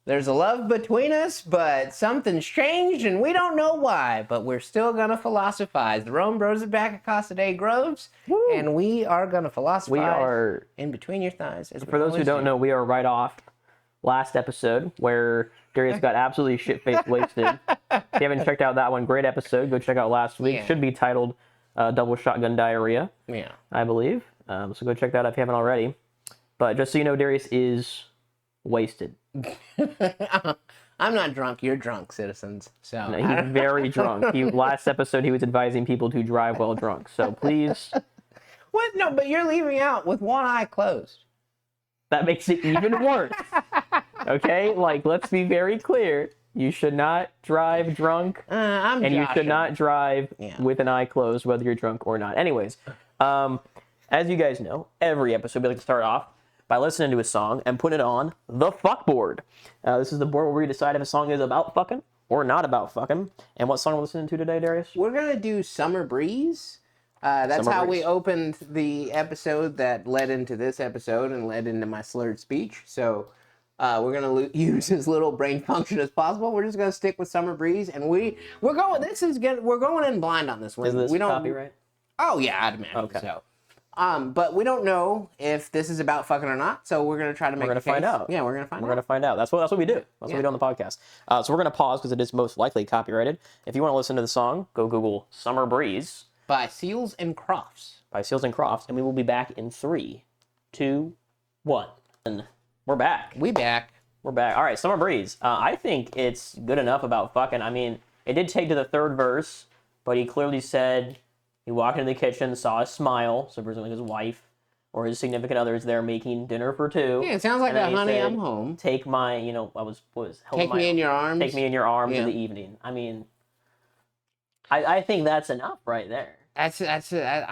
There's a love between us, but something's changed and we don't know why. But we're still gonna philosophize. The RomeBros are back at Casa de Groves, and we are gonna philosophize. We are in between your thighs. For those who don't know, we are right off last episode where Darius got absolutely shit-faced wasted. If you haven't checked out that one, great episode. Go check out last week. Yeah. Should be titled Double Shotgun Diarrhea. Yeah. I believe. So go check that out if you haven't already. But just so you know, Darius is wasted. I'm not drunk. You're drunk, citizens. So No, he's very drunk. Last episode, he was advising people to drive while drunk. So please. What? No, but you're leaving out with one eye closed. That makes it even worse. Okay? Like, let's be very clear. You should not drive drunk. And you should not drive with an eye closed, whether you're drunk or not. Anyways, as you guys know, every episode we like to start off by listening to a song and putting it on the fuck board. This is the board where we decide if a song is about fucking or not about fucking. And what song are we listening to today, Darius? We're going to do Summer Breeze. That's how we opened the episode that led into this episode and led into my slurred speech. So we're going to use as little brain function as possible. We're just going to stick with Summer Breeze. And we're going in blind on this one. Is this copyright? Oh, yeah, I'd imagine so. But we don't know if this is about fucking or not, so we're gonna try to make. We're gonna find out. Yeah, we're gonna find out. We're gonna find out. That's what we do. That's what we do on the podcast. So we're gonna pause because it is most likely copyrighted. If you want to listen to the song, go Google "Summer Breeze" by Seals and Crofts. And we will be back in 3, 2, 1. And we're back. We're back. All right, "Summer Breeze." I think it's good enough about fucking. I mean, it did take to the third verse, but he clearly said. He walked into the kitchen, saw a smile, so presumably his wife or his significant other is there making dinner for two. Yeah, it sounds like a honey, I'm home. Take my, Take me in your arms. Take me in your arms in the evening. I mean, I think that's enough right there. I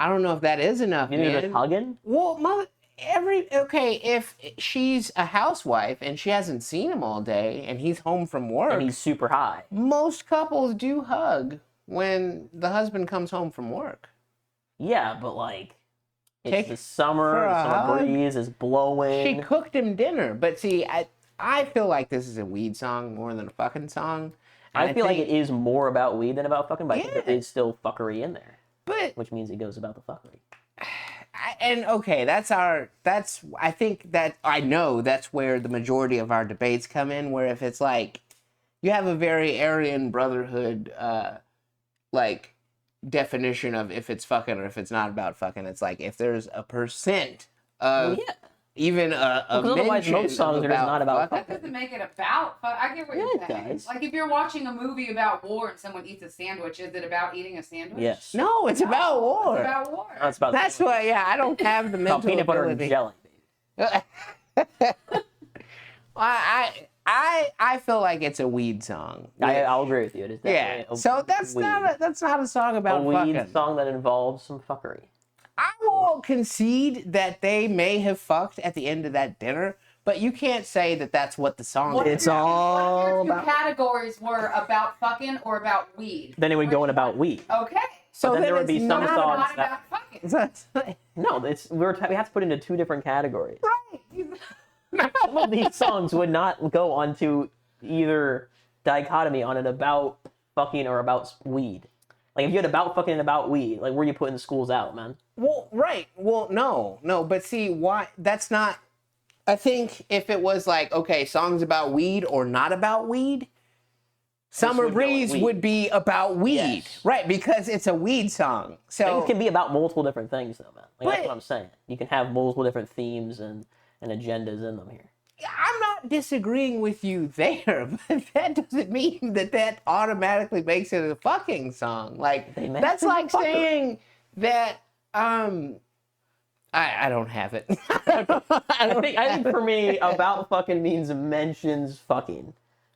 don't know if that is enough, man. You think hugging? Well, if she's a housewife and she hasn't seen him all day and he's home from work. And he's super high. Most couples do hug when the husband comes home from work. Yeah, but it's the summer breeze is blowing. She cooked him dinner, but see, I feel like this is a weed song more than a fucking song. I feel like it is more about weed than about fucking, but I think there is still fuckery in there. Which means it goes about the fuckery. I think that I know that's where the majority of our debates come in, where if it's like, you have a very Aryan Brotherhood, definition of if it's fucking or if it's not about fucking. It's like if there's a percent of even a otherwise most songs are just not about fucking. That doesn't make it about fuck. I get what you're saying. Does. Like if you're watching a movie about war and someone eats a sandwich, is it about eating a sandwich? Yes. No, it's about war. It's about war. That's why. I don't have the mental peanut butter and jelly. I feel like it's a weed song. I'll agree with you. It is definitely so that's not a song about fucking. A weed song that involves some fuckery. I will concede that they may have fucked at the end of that dinner, but you can't say that that's what the song is. It's all about. Categories were about fucking or about weed. Then it would go in about weed. Okay. So then there would be some songs not about fucking. No, we have to put into 2 different categories. Right. Well, these songs would not go onto either dichotomy on an about fucking or about weed. Like if you had about fucking and about weed, like where are you putting schools out, man? Well, right. Well, no. But see, why? That's not. I think if it was like, okay, songs about weed or not about weed, Summer Breeze would be about weed, yes. Right? Because it's a weed song. So things can be about multiple different things, though, man. That's what I'm saying. You can have multiple different themes and agendas in them here. I'm not disagreeing with you there, but that doesn't mean that automatically makes it a fucking song. Like that's like saying that I don't have it. I think for me, about fucking means mentions fucking.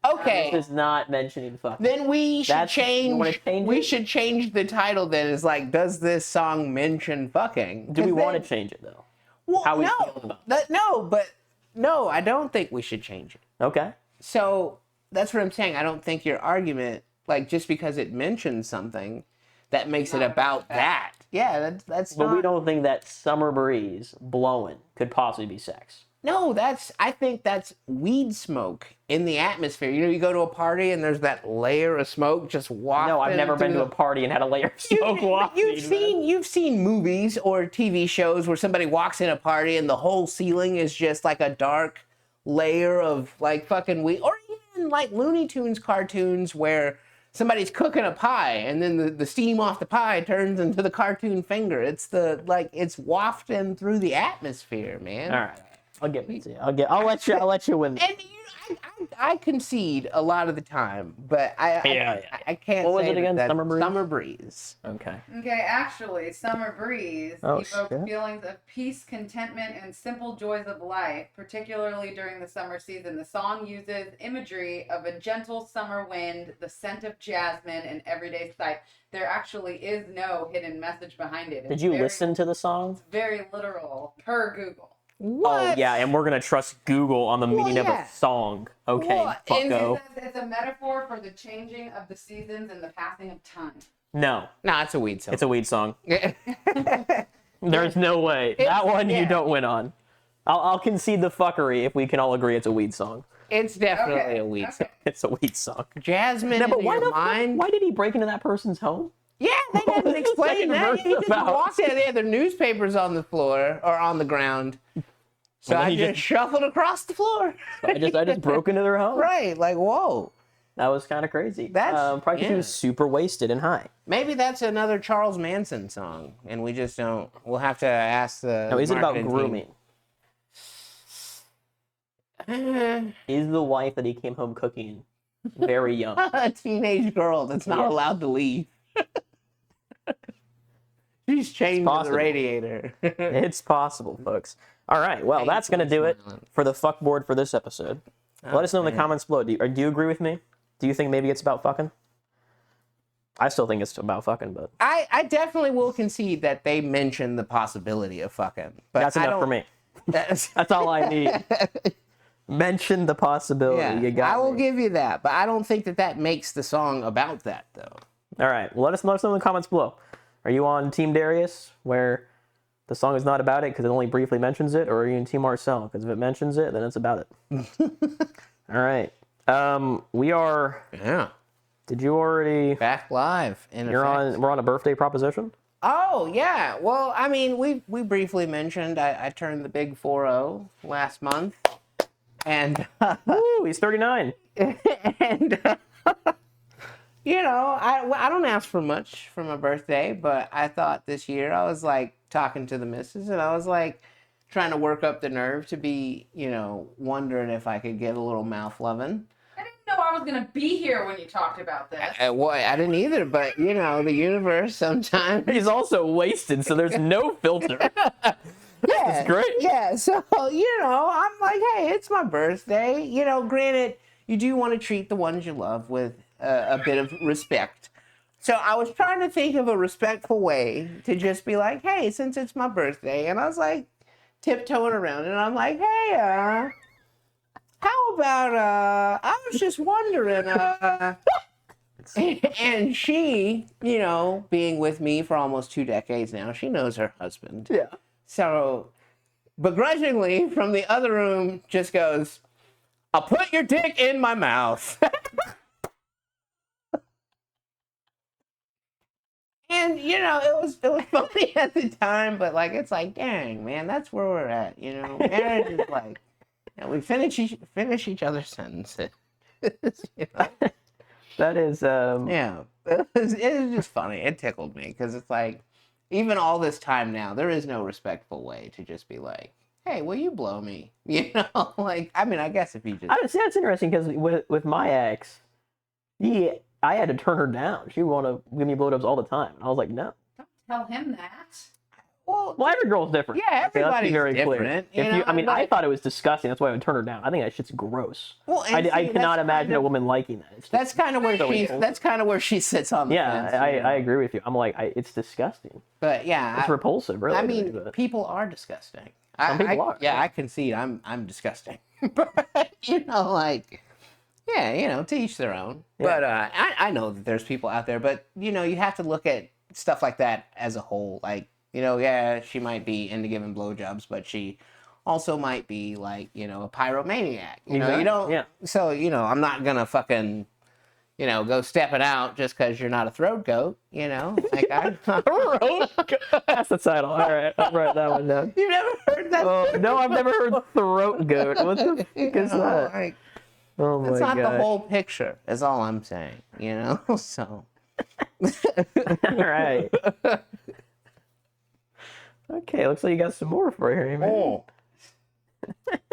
Okay. This is not mentioning fucking. Then we should change. We it? should change the title. Then is like, does this song mention fucking? Do we want to change it though? Well, how we feel about it? No, I don't think we should change it. Okay. So that's what I'm saying. I don't think your argument, like just because it mentions something, that makes it about that. Yeah, that's. But not... we don't think that Summer Breeze blowing could possibly be sex. No, I think that's weed smoke in the atmosphere. You know, you go to a party and there's that layer of smoke just wafting. No, I've never been to a party and had a layer of smoke wafting. You've seen movies or TV shows where somebody walks in a party and the whole ceiling is just like a dark layer of like fucking weed, or even like Looney Tunes cartoons where somebody's cooking a pie and then the steam off the pie turns into the cartoon finger. It's it's wafting through the atmosphere, man. All right. I'll give it to you. I'll let you win. And I concede a lot of the time, but I can't. What was say it again? That Summer Breeze. Summer Breeze. Okay. Okay, actually, Summer Breeze evokes shit. feelings of peace, contentment, and simple joys of life, particularly during the summer season. The song uses imagery of a gentle summer wind, the scent of jasmine, and everyday sight. There actually is no hidden message behind it. Did you listen to the song? It's very literal, per Google. What? Oh, yeah, and we're going to trust Google on the meaning of a song. Okay, fucko. It's a metaphor for the changing of the seasons and the passing of time. No. No, it's a weed song. It's a weed song. There's no way. That one you don't win on. I'll concede the fuckery if we can all agree it's a weed song. It's definitely a weed song. It's a weed song. Jasmine in your mind. Why did he break into that person's home? Yeah, they didn't explain that. He just walked in. They had their newspapers on the floor or on the ground. So I just shuffled across the floor. I just broke into their home. Right, like whoa. That was kind of crazy. That's probably because he was super wasted and high. Maybe that's another Charles Manson song, and we just don't. We'll have to ask the. No, is it about grooming? Is the wife that he came home cooking very young? A teenage girl that's not allowed to leave. She's chained to the radiator. It's possible, folks. All right, well, that's going to do it for the fuck board for this episode. Let us know in the comments below. Do you agree with me? Do you think maybe it's about fucking? I still think it's about fucking, but... I definitely will concede that they mentioned the possibility of fucking. But that's enough for me. That's all I need. Mention the possibility. Yeah, you got I will give you that, but I don't think that makes the song about that, though. All right, well, let us know in the comments below. Are you on Team Darius, where the song is not about it because it only briefly mentions it, or are you in Team Marcel? Because if it mentions it, then it's about it. All right. We are... Yeah. Did you already... Back live. We're on a birthday proposition? Oh, yeah. Well, I mean, we briefly mentioned I turned the big 4-0 last month. And... Woo, he's 39. And... You know, I don't ask for much for my birthday, but I thought this year I was like talking to the missus and I was like trying to work up the nerve to be, you know, wondering if I could get a little mouth loving. I didn't know I was going to be here when you talked about this. I didn't either, but, you know, the universe sometimes... He's also wasted, so there's no filter. Yeah, it's great. Yeah, so, you know, I'm like, hey, it's my birthday. You know, granted, you do want to treat the ones you love with a bit of respect. So I was trying to think of a respectful way to just be like, hey, since it's my birthday, and I was like tiptoeing around, and I'm like, hey, how about, I was just wondering, and she, you know, being with me for almost 2 decades now, she knows her husband. Yeah. So, begrudgingly, from the other room, just goes, I'll put your dick in my mouth. And, you know, it was funny at the time, but, like, it's like, dang, man, that's where we're at, you know? Marriage is like, you know, we finish each other's sentences. You know? That is, Yeah. It was just funny. It tickled me, because it's like, even all this time now, there is no respectful way to just be like, hey, will you blow me? You know? Like, I mean, I guess if you just... I see, that's interesting, because with my ex, I had to turn her down. She would want to give me blowjobs all the time. And I was like, no. Don't tell him that. Well, every girl's different. Yeah, everybody's very different. Clear. I thought it was disgusting. That's why I would turn her down. I think that shit's gross. Well, I cannot imagine a woman liking that. That's kind of where she sits on the fence. Yeah, I agree with you. I'm like, it's disgusting. But yeah, it's repulsive. Really. I mean, people are disgusting. Some people are. Yeah, I concede. I'm disgusting. But you know, like. Yeah, you know, to each their own. Yeah. But I know that there's people out there, but, you know, you have to look at stuff like that as a whole. Like, you know, yeah, she might be into giving blowjobs, but she also might be like, you know, a pyromaniac. You know, Exactly. you don't. Yeah. So, you know, I'm not gonna fucking, you know, go stepping out just because you're not a throat goat. You know, like Throat goat. That's the title. All right, I'll write that one down. You've never heard that? No, I've never heard throat goat. What the fuck is that? Like, Oh my that's not gosh. the whole picture. Is all I'm saying. You know, so. All right. Okay, looks like you got some more for you, man. Oh.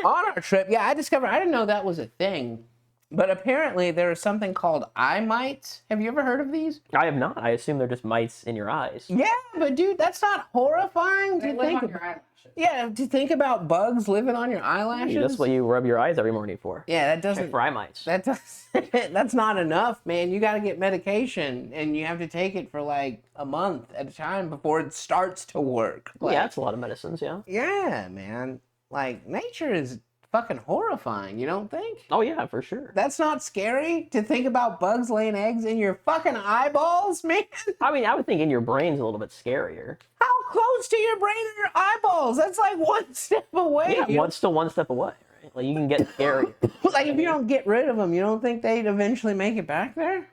On our trip, yeah, I didn't know that was a thing, but apparently there is something called eye mites. Have you ever heard of these? I have not. I assume they're just mites in your eyes. Yeah, but dude, that's not horrifying They to live think on your eyelashes. Yeah, to think about bugs living on your eyelashes. That's what you rub your eyes every morning for. Yeah, that Check doesn't. for eye mites. That's not enough, man. You got to get medication, and you have to take it for like a month at a time before it starts to work. Like, Yeah, that's a lot of medicines, yeah. yeah, man. Like, nature is fucking horrifying, you don't think? Oh, yeah, for sure. That's not scary to think about bugs laying eggs in your fucking eyeballs, man? I mean, I would think in your brain's a little bit scarier. How close to your brain are your eyeballs? That's like one step away. Yeah, still one step away, right? Like, you can get scarier. Like, if you don't get rid of them, you don't think they'd eventually make it back there?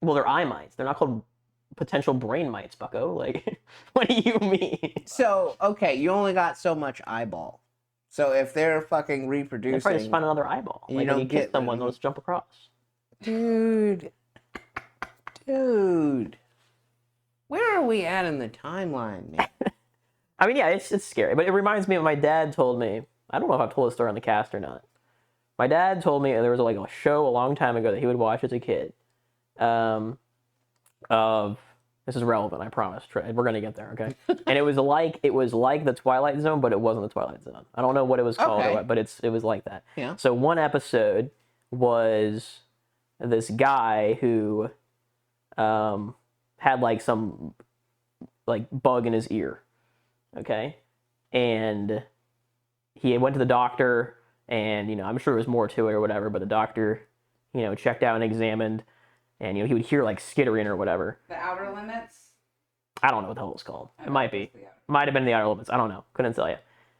Well, they're eye mites. They're not called potential brain mites, bucko. Like, what do you mean? So, okay, you only got so much eyeball. So if they're fucking reproducing... They'll probably just find another eyeball. You Like, don't when you kiss get someone, them. they'll just jump across. Dude. Where are we at in the timeline, man? I mean, yeah, it's scary. But it reminds me of my dad told me, I don't know if I've told this story on the cast or not. My dad told me there was like a show a long time ago that he would watch as a kid. Of this is relevant, I promise. We're gonna get there, okay? And it was like the Twilight Zone, but it wasn't the Twilight Zone. I don't know what it was called, Okay. but it was like that. Yeah. So one episode was this guy who had like some like bug in his ear, okay, and he went to the doctor, and you know I'm sure there was more to it or whatever, but the doctor, you know, checked out and examined. And, you know, he would hear, like, skittering or whatever. The Outer Limits? I don't know what the hell it's called. It might be. Might have been the Outer Limits. I don't know. Couldn't tell you.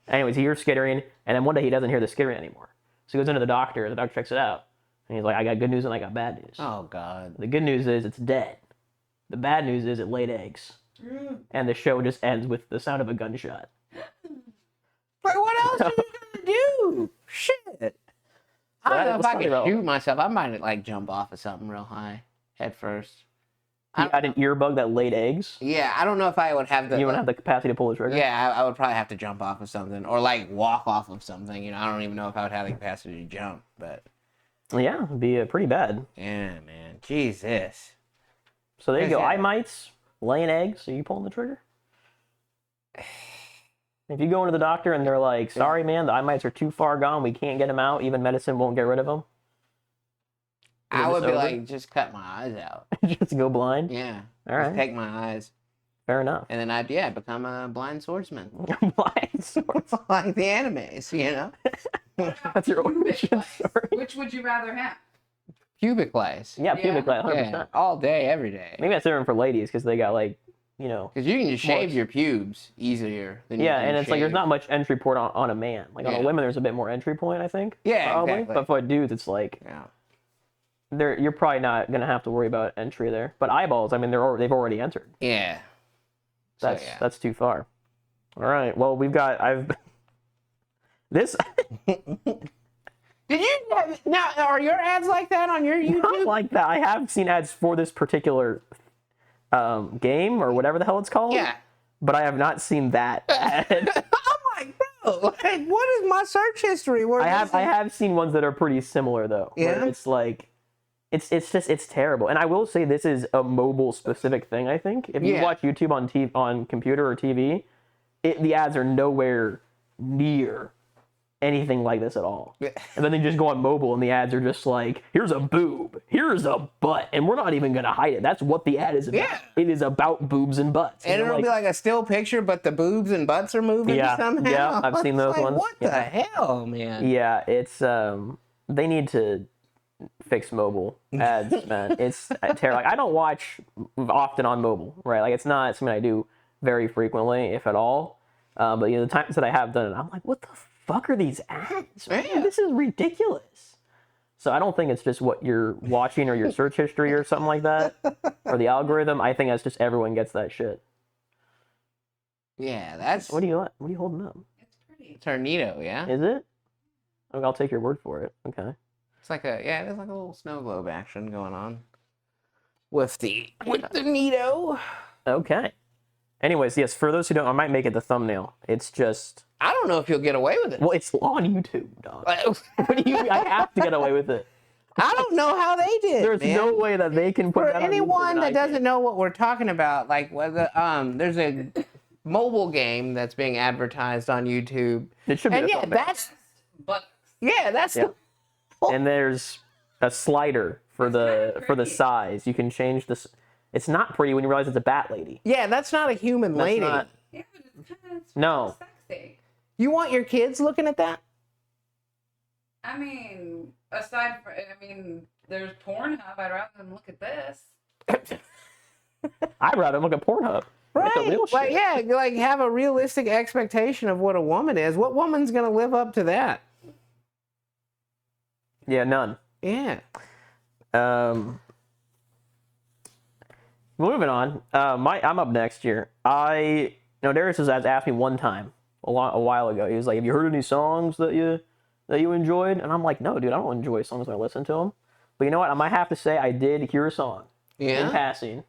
Anyways, he hears skittering, and then one day he doesn't hear the skittering anymore. So he goes into the doctor checks it out. And he's like, I got good news and I got bad news. Oh, God. The good news is it's dead. The bad news is it laid eggs. And the show just ends with the sound of a gunshot. But what else are you going to do? Shit. I don't know if I could shoot myself. I might, like, jump off of something real high head first. You had an earbug that laid eggs? Yeah, I don't know if I would have the... You wouldn't have the capacity to pull the trigger? Yeah, I would probably have to jump off of something. Or, like, walk off of something. You know, I don't even know if I would have the capacity to jump, but... Yeah, it'd be pretty bad. Yeah, man. Jesus. So there you go. Yeah. Eye mites, laying eggs. Are you pulling the trigger? If you go into the doctor and they're like, sorry, man, the eye mites are too far gone. We can't get them out. Even medicine won't get rid of them. I would be like, just cut my eyes out. Just go blind? Yeah. All right. Just take my eyes. Fair enough. And then I'd, become a blind swordsman. Blind swords. Like the animes, you know? That's your origin story. Which would you rather have? Pubic lice. Yeah, pubic lice, 100%. Yeah, all day, every day. Maybe that's different for ladies because they got like, you know. Because you can just shave your pubes easier than you Yeah, can and it's like there's shave- not much entry point on a man. Like on a woman, there's a bit more entry point, I think. Yeah, probably. exactly. But for dudes, it's like you're probably not gonna have to worry about entry there. But eyeballs, I mean, they've already entered. Yeah. That's too far. All right. Well, this. Did you now? Are your ads like that on your YouTube? Not like that. I have seen ads for this particular game or whatever the hell it's called. Yeah. But I have not seen that ad. I'm like, bro, like, what is my search history? I have seen ones that are pretty similar though. Yeah. Where it's like, it's terrible. And I will say this is a mobile specific thing. I think if you watch YouTube on computer or TV, the ads are nowhere near anything like this at all. And then they just go on mobile and the ads are just like, here's a boob, here's a butt, and we're not even gonna hide it. That's what the ad is about. Yeah. It is about boobs and butts. And it'll be like a still picture, but the boobs and butts are moving somehow. Yeah, I've seen those ones. What the hell, man? Yeah, it's they need to fix mobile ads, man. It's terrible. Like, I don't watch often on mobile, right? Like it's not something I do very frequently, if at all. But the times that I have done it, I'm like, what the fuck are these ads? Man, Yeah. this is ridiculous. So I don't think it's just what you're watching or your search history or something like that, or the algorithm. I think that's just everyone gets that shit. Yeah, that's... What are you holding up? It's pretty. Tornado, yeah? Is it? Okay, I'll take your word for it. Okay. It's like there's like a little snow globe action going on. With the Nito. Okay. Anyways, yes, for those who don't, I might make it the thumbnail. It's just... I don't know if you'll get away with it. Well, it's on YouTube, dog. What do you... I have to get away with it. I don't know how they did. There's no way that they can put For that on YouTube anyone that and doesn't know what we're talking about, like whether there's a mobile game that's being advertised on YouTube. It should be. And that's And there's a slider for the size. You can change this. It's not pretty when you realize it's a bat lady. Yeah, that's not a human lady. Not, Yeah, but it's kind of no. sexy. You want your kids looking at that? I mean, there's Pornhub. I'd rather them look at this. I'd rather look at Pornhub. Right. It's the real Like, shit. yeah, like have a realistic expectation of what a woman is. What woman's gonna live up to that? Yeah, none. Yeah. Moving on. I'm up next here. Darius has asked me one time a while ago. He was like, "Have you heard any songs that you enjoyed?" And I'm like, "No, dude, I don't enjoy songs when I listen to them." But you know what? I might have to say I did hear a song in passing,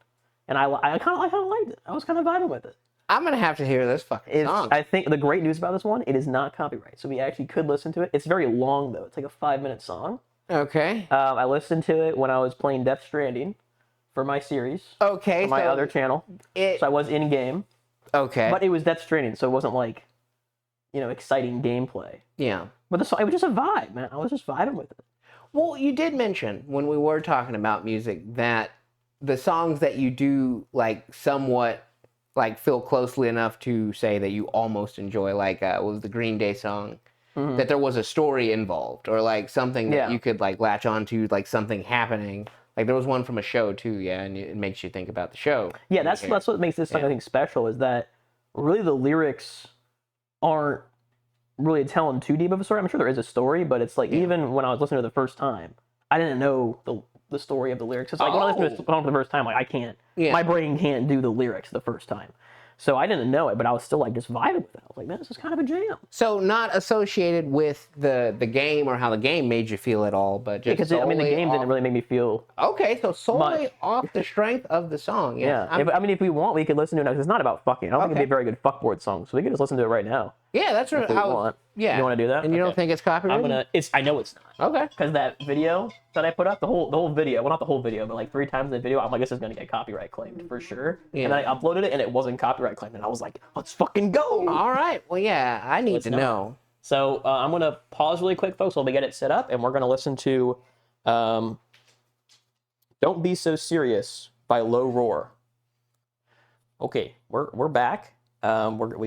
and I kind of liked it. I was kind of vibing with it. I'm gonna have to hear this fucking song. I think the great news about this one, it is not copyright, so we actually could listen to it. It's very long though. It's like a 5-minute song. Okay. I listened to it when I was playing Death Stranding for my series. Okay. For my other channel. So I was in game. Okay. But it was Death Stranding, so it wasn't like, exciting gameplay. Yeah. But the song, it was just a vibe, man. I was just vibing with it. Well, you did mention when we were talking about music that the songs that you do like somewhat like feel closely enough to say that you almost enjoy, like was the Green Day song, that there was a story involved or like something that you could like latch onto, like something happening. Like there was one from a show too, yeah, and it makes you think about the show. Yeah, that's what makes this song I think special, is that really the lyrics aren't really telling too deep of a story. I'm sure there is a story, but it's like even when I was listening to it the first time, I didn't know the story of the lyrics. It's like when I listen to a song for the first time, like I can't, my brain can't do the lyrics the first time. So I didn't know it, but I was still like just vibing with it. I was like, man, this is kind of a jam. So not associated with the game or how the game made you feel at all, but just because the game didn't really make me feel. Okay, so solely off the strength of the song. Yeah. If we want, we could listen to it now, 'cause it's not about fucking. I don't think it'd be a very good fuckboard song, so we could just listen to it right now. Yeah, that's what I want. Yeah. You want to do that? And you don't think it's copyrighted? I know it's not. Okay. Because that video that I put up, the whole video, well, not the whole video, but like 3 times in the video, I'm like, this is gonna get copyright claimed for sure. Yeah. And then I uploaded it, and it wasn't copyright claimed, and I was like, let's fucking go. All right. Well, yeah, I need to know. So I'm gonna pause really quick, folks, while we get it set up, and we're gonna listen to "Don't Be So Serious" by Low Roar. Okay, we're back. We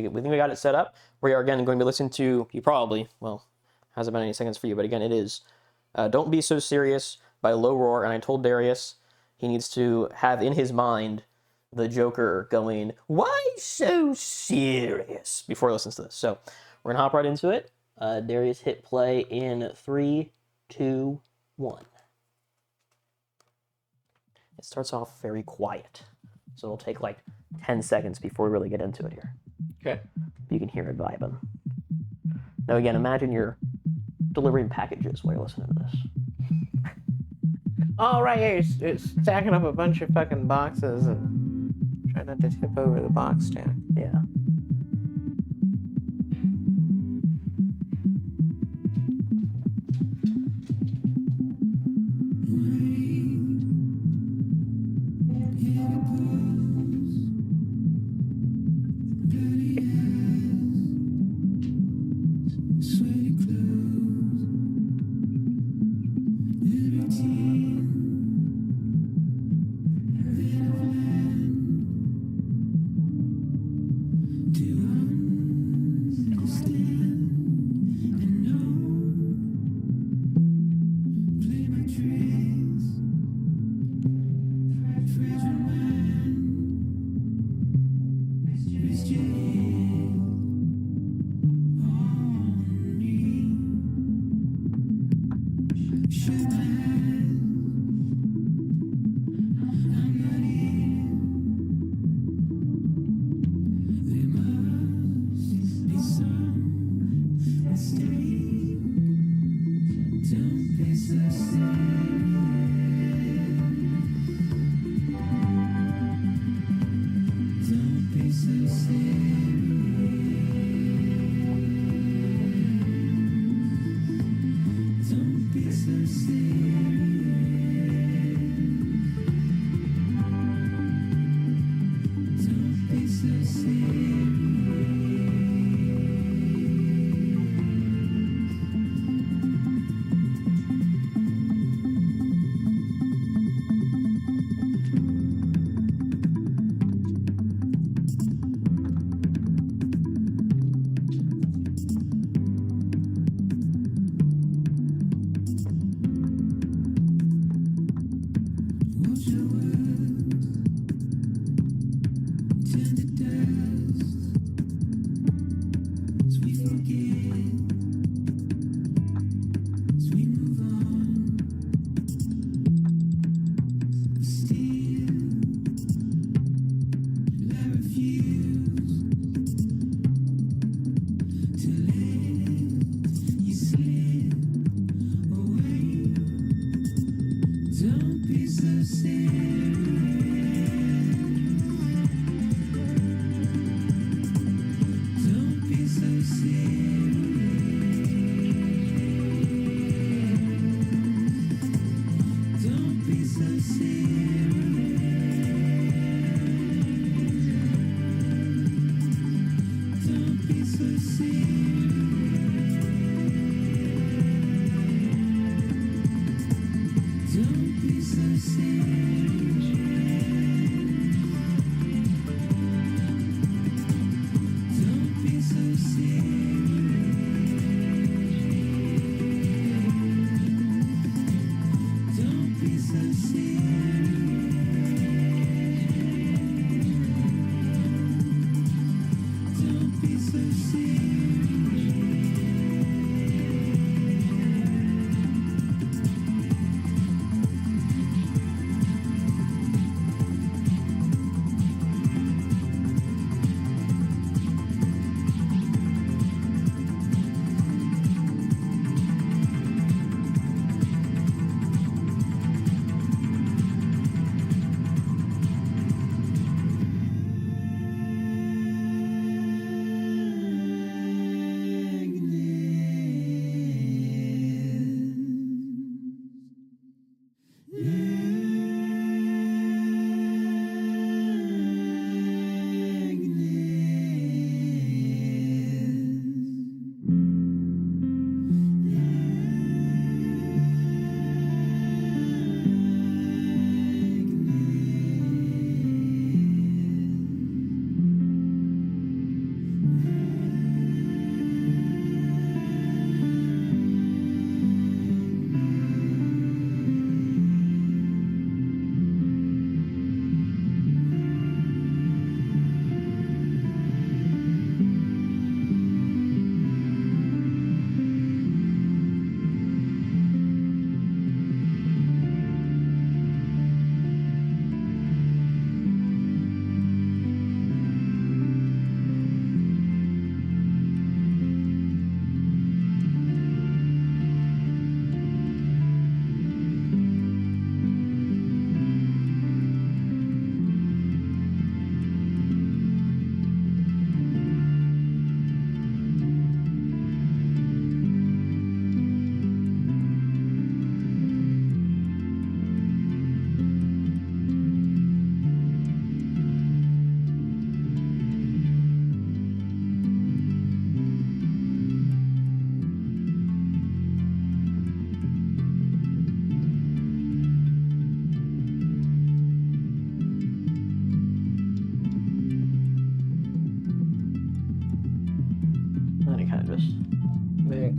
think we got it set up. We are again going to be listening to, you probably, well, hasn't been any seconds for you, but again, it is "Don't Be So Serious" by Low Roar, and I told Darius he needs to have in his mind the Joker going, "Why so serious?" before he listens to this. So we're gonna hop right into it. Darius, hit play in 3, 2, 1. It starts off very quiet, so it'll take like 10 seconds before we really get into it here. Okay. You can hear it vibing. Now again, imagine you're delivering packages while you're listening to this. All right, yeah, you're stacking up a bunch of fucking boxes and try not to tip over the box stack. Yeah.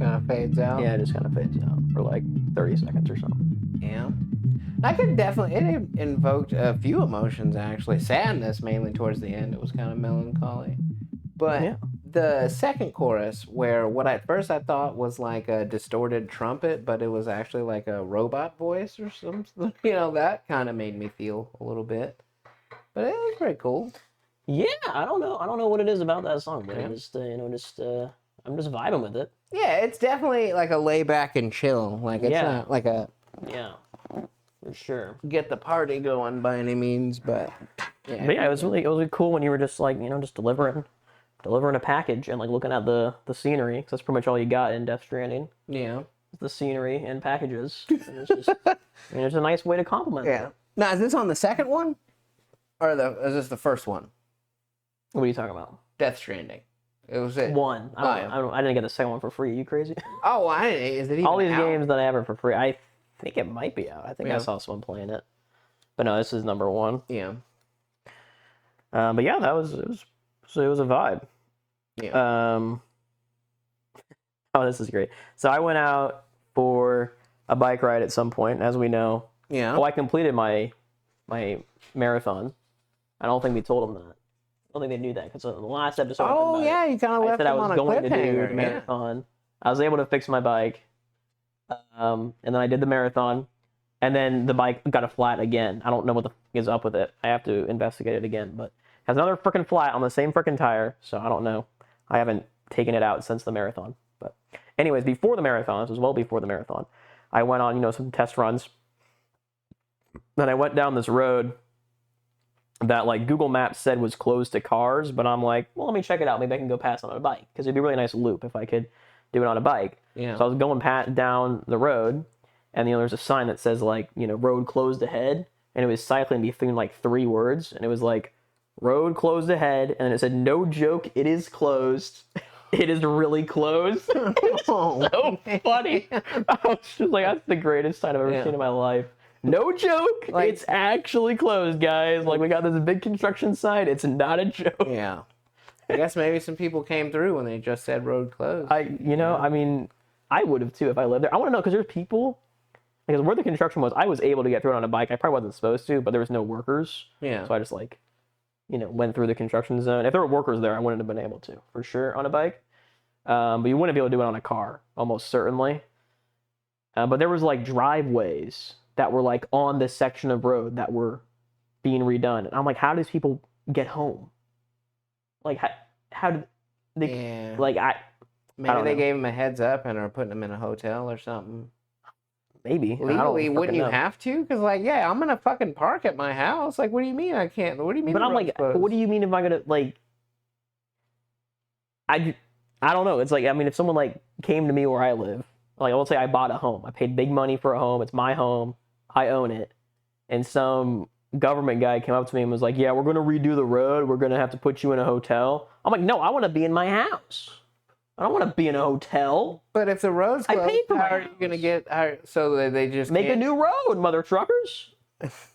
kind of fades out. Yeah, it just kind of fades out for like 30 seconds or so. Yeah. I could definitely, it invoked a few emotions actually. Sadness mainly towards the end. It was kind of melancholy. But the second chorus, where what at first I thought was like a distorted trumpet, but it was actually like a robot voice or something. That kind of made me feel a little bit. But it was pretty cool. Yeah, I don't know what it is about that song, but I'm just I'm just vibing with it. Yeah, it's definitely like a lay back and chill. Like it's not like a for sure get the party going by any means, but yeah, it was really cool when you were just like just delivering a package and like looking at the scenery, because that's pretty much all you got in Death Stranding. Yeah, the scenery and packages. And it's just it's a nice way to compliment it. Now, is this on the second one, or is this the first one? What are you talking about? Death Stranding. It was it. One. I didn't get the second one for free. Are you crazy? Oh, is it even all these out? games that I have are for free? I think it might be out. I think I saw someone playing it. But no, this is number one. Yeah. But yeah, it was a vibe. Yeah. Oh, this is great. So I went out for a bike ride at some point, as we know. Yeah. Oh, I completed my marathon. I don't think we told them that. I don't think they knew that, because in the last episode. Oh yeah, you kind of left them on a cliffhanger. I said I was going to do the marathon. I was able to fix my bike, and then I did the marathon, and then the bike got a flat again. I don't know what the f is up with it. I have to investigate it again, but it has another freaking flat on the same freaking tire, so I don't know. I haven't taken it out since the marathon. But anyways, before the marathon, this was well before the marathon, I went on some test runs. Then I went down this road that like Google Maps said was closed to cars, but I'm like, well, let me check it out. Maybe I can go past on a bike, because it'd be a really nice loop if I could do it on a bike. Yeah. So I was going down the road, and there's a sign that says like road closed ahead, and it was cycling between like 3 words, and it was like road closed ahead, and then it said, no joke, it is closed. It is really closed. It's so funny. I was just like, that's the greatest sign I've ever seen in my life. No joke, it's actually closed, guys. Like, we got this big construction sign. It's not a joke. Yeah. I guess maybe some people came through when they just said road closed. I mean, I would have too if I lived there. I want to know, because there's people, because where the construction was, I was able to get through it on a bike. I probably wasn't supposed to, but there was no workers. Yeah. So I just went through the construction zone. If there were workers there, I wouldn't have been able to, for sure, on a bike. But you wouldn't be able to do it on a car, almost certainly. But there was like driveways that were like on this section of road that were being redone. And I'm like, how do these people get home? Like, how did they, maybe they gave them a heads up and are putting them in a hotel or something. Maybe. Legally, wouldn't you have to? Because, I'm going to fucking park at my house. Like, what do you mean I can't? What do you mean? But I'm like, what do you mean if I'm going to, I don't know. It's like, if someone, came to me where I live, let's say I bought a home. I paid big money for a home. It's my home. I own it. And some government guy came up to me and was like, yeah, we're going to redo the road. We're going to have to put you in a hotel. I'm like, no, I want to be in my house. I don't want to be in a hotel. But if the road's closed, how are you going to get... So they just make a new road, mother truckers.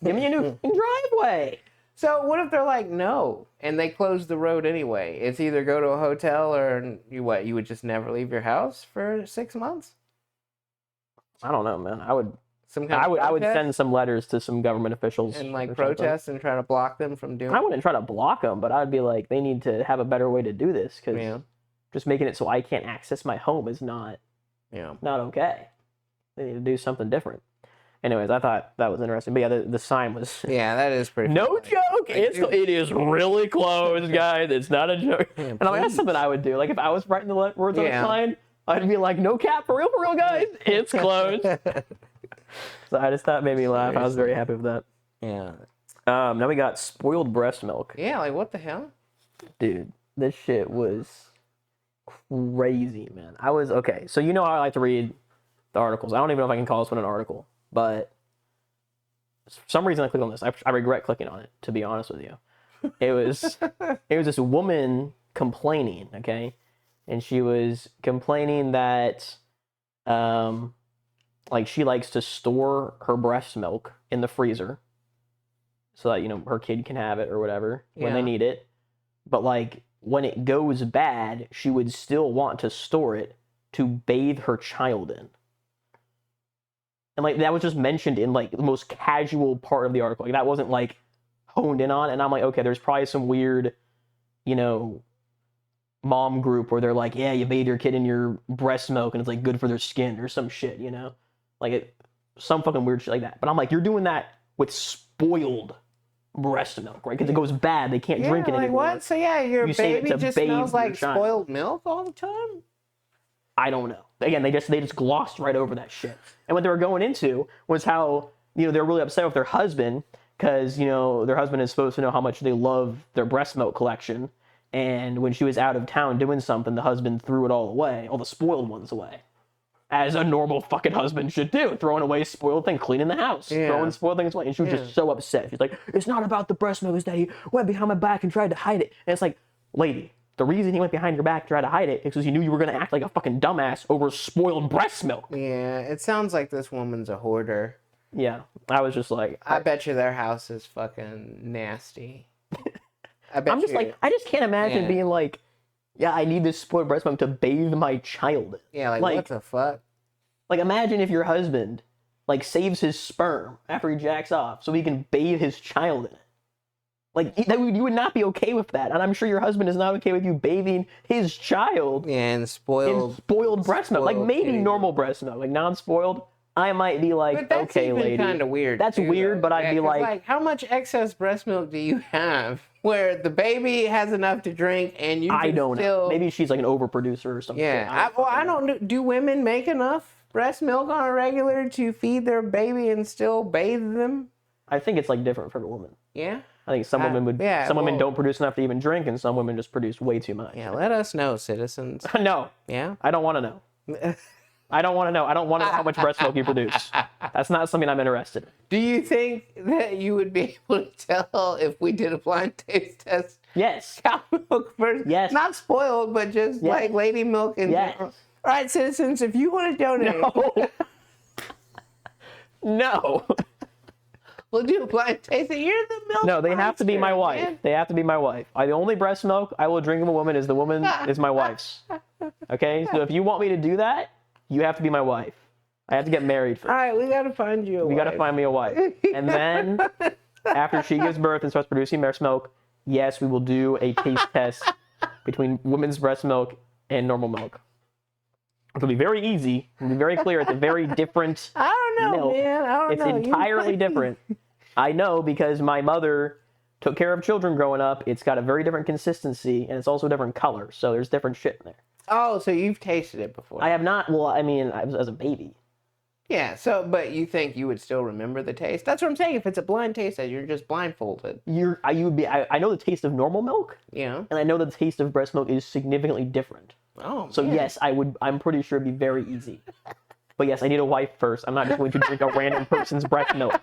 Give me a new driveway. So what if they're like, no, and they close the road anyway? It's either go to a hotel or you would just never leave your house for 6 months? I don't know, man. I would send some letters to some government officials and protest and try to block them from doing. I wouldn't try to block them, but I'd be like, they need to have a better way to do this, because just making it so I can't access my home is not okay. They need to do something different. Anyways, I thought that was interesting. But yeah, the sign was... Yeah, that is pretty no funny. Joke! It is really closed, guys. It's not a joke. Yeah, and that's something I would do. Like, if I was writing the words on the sign, I'd be like, no cap, for real, guys. It's closed. So I just thought it made me laugh. I was very happy with that. Yeah. Now we got spoiled breast milk. Yeah, what the hell? Dude, this shit was crazy, man. Okay, so how I like to read the articles. I don't even know if I can call this one an article. But for some reason I clicked on this. I regret clicking on it, to be honest with you. It was this woman complaining, okay? And she was complaining that she likes to store her breast milk in the freezer so that, her kid can have it or whatever when they need it. But when it goes bad, she would still want to store it to bathe her child in. And that was just mentioned in the most casual part of the article. That wasn't honed in on. And I'm like, okay, there's probably some weird, mom group where they're like, yeah, you bathe your kid in your breast milk and it's like good for their skin or some shit, you know? Like some fucking weird shit like that. But I'm like, you're doing that with spoiled breast milk, right? Because it goes bad. They can't drink it like anymore. What? So yeah, your baby just smells like spoiled milk all the time? I don't know. Again, they just glossed right over that shit. And what they were going into was how, you know, they're really upset with their husband because, you know, their husband is supposed to know how much they love their breast milk collection. And when she was out of town doing something, the husband threw it all away, all the spoiled ones away. As a normal fucking husband should do, throwing away spoiled things, cleaning the house, throwing spoiled things away. And she was just so upset. She's like, it's not about the breast milk, it's that he went behind my back and tried to hide it. And it's like, lady, the reason he went behind your back and tried to hide it is because he knew you were going to act like a fucking dumbass over spoiled breast milk. Yeah, it sounds like this woman's a hoarder. Yeah, I was just like... I bet you their house is fucking nasty. I just can't imagine being like, yeah, I need this spoiled breast milk to bathe my child. Yeah, like what the fuck? Like, imagine if your husband, like, saves his sperm after he jacks off so he can bathe his child in it. Like, you would not be okay with that. And I'm sure your husband is not okay with you bathing his child in spoiled breast milk. Like, maybe normal breast milk. Like, non-spoiled, I might be like, okay, lady. That's kind of weird. That's weird, but I'd be like... how much excess breast milk do you have where the baby has enough to drink and you I don't know. Maybe she's like an overproducer or something. Yeah. I don't know. Do women make enough breast milk on a regular to feed their baby and still bathe them? I think it's like different for the woman. Yeah? I think some women would. Some women don't produce enough to even drink, and some women just produce way too much. Yeah, let us know, citizens. No. Yeah? I don't want to know. I don't want to know. I don't want to know how much breast milk you produce. That's not something I'm interested in. Do you think that you would be able to tell if we did a blind taste test? Yes. Cow milk versus not spoiled, but just like lady milk and general. All right, citizens, if you want to donate, no. We'll do a blind tasting. You're the milk. No, they have to be my wife. Man. They have to be my wife. The only breast milk I will drink of a woman is the woman is my wife's. Okay, so if you want me to do that, you have to be my wife. I have to get married first. All right, we gotta find you a wife. We gotta find me a wife, and then after she gives birth and starts producing breast milk, yes, we will do a taste test between women's breast milk and normal milk. It'll be very easy. It'll be very clear. It's a very different I don't know, milk. man. I don't know. It's entirely different. I know because my mother took care of children growing up. It's got a very different consistency, and it's also a different color. So there's different shit in there. Oh, so you've tasted it before? I have not. Well, I mean, I was as a baby. Yeah. So, but you think you would still remember the taste? That's what I'm saying. If it's a blind taste, you're just blindfolded. I know the taste of normal milk. Yeah. And I know the taste of breast milk is significantly different. Oh. So man. yes, I'm pretty sure it'd be very easy. But yes, I need a wife first. I'm not just going to drink a random person's breast milk.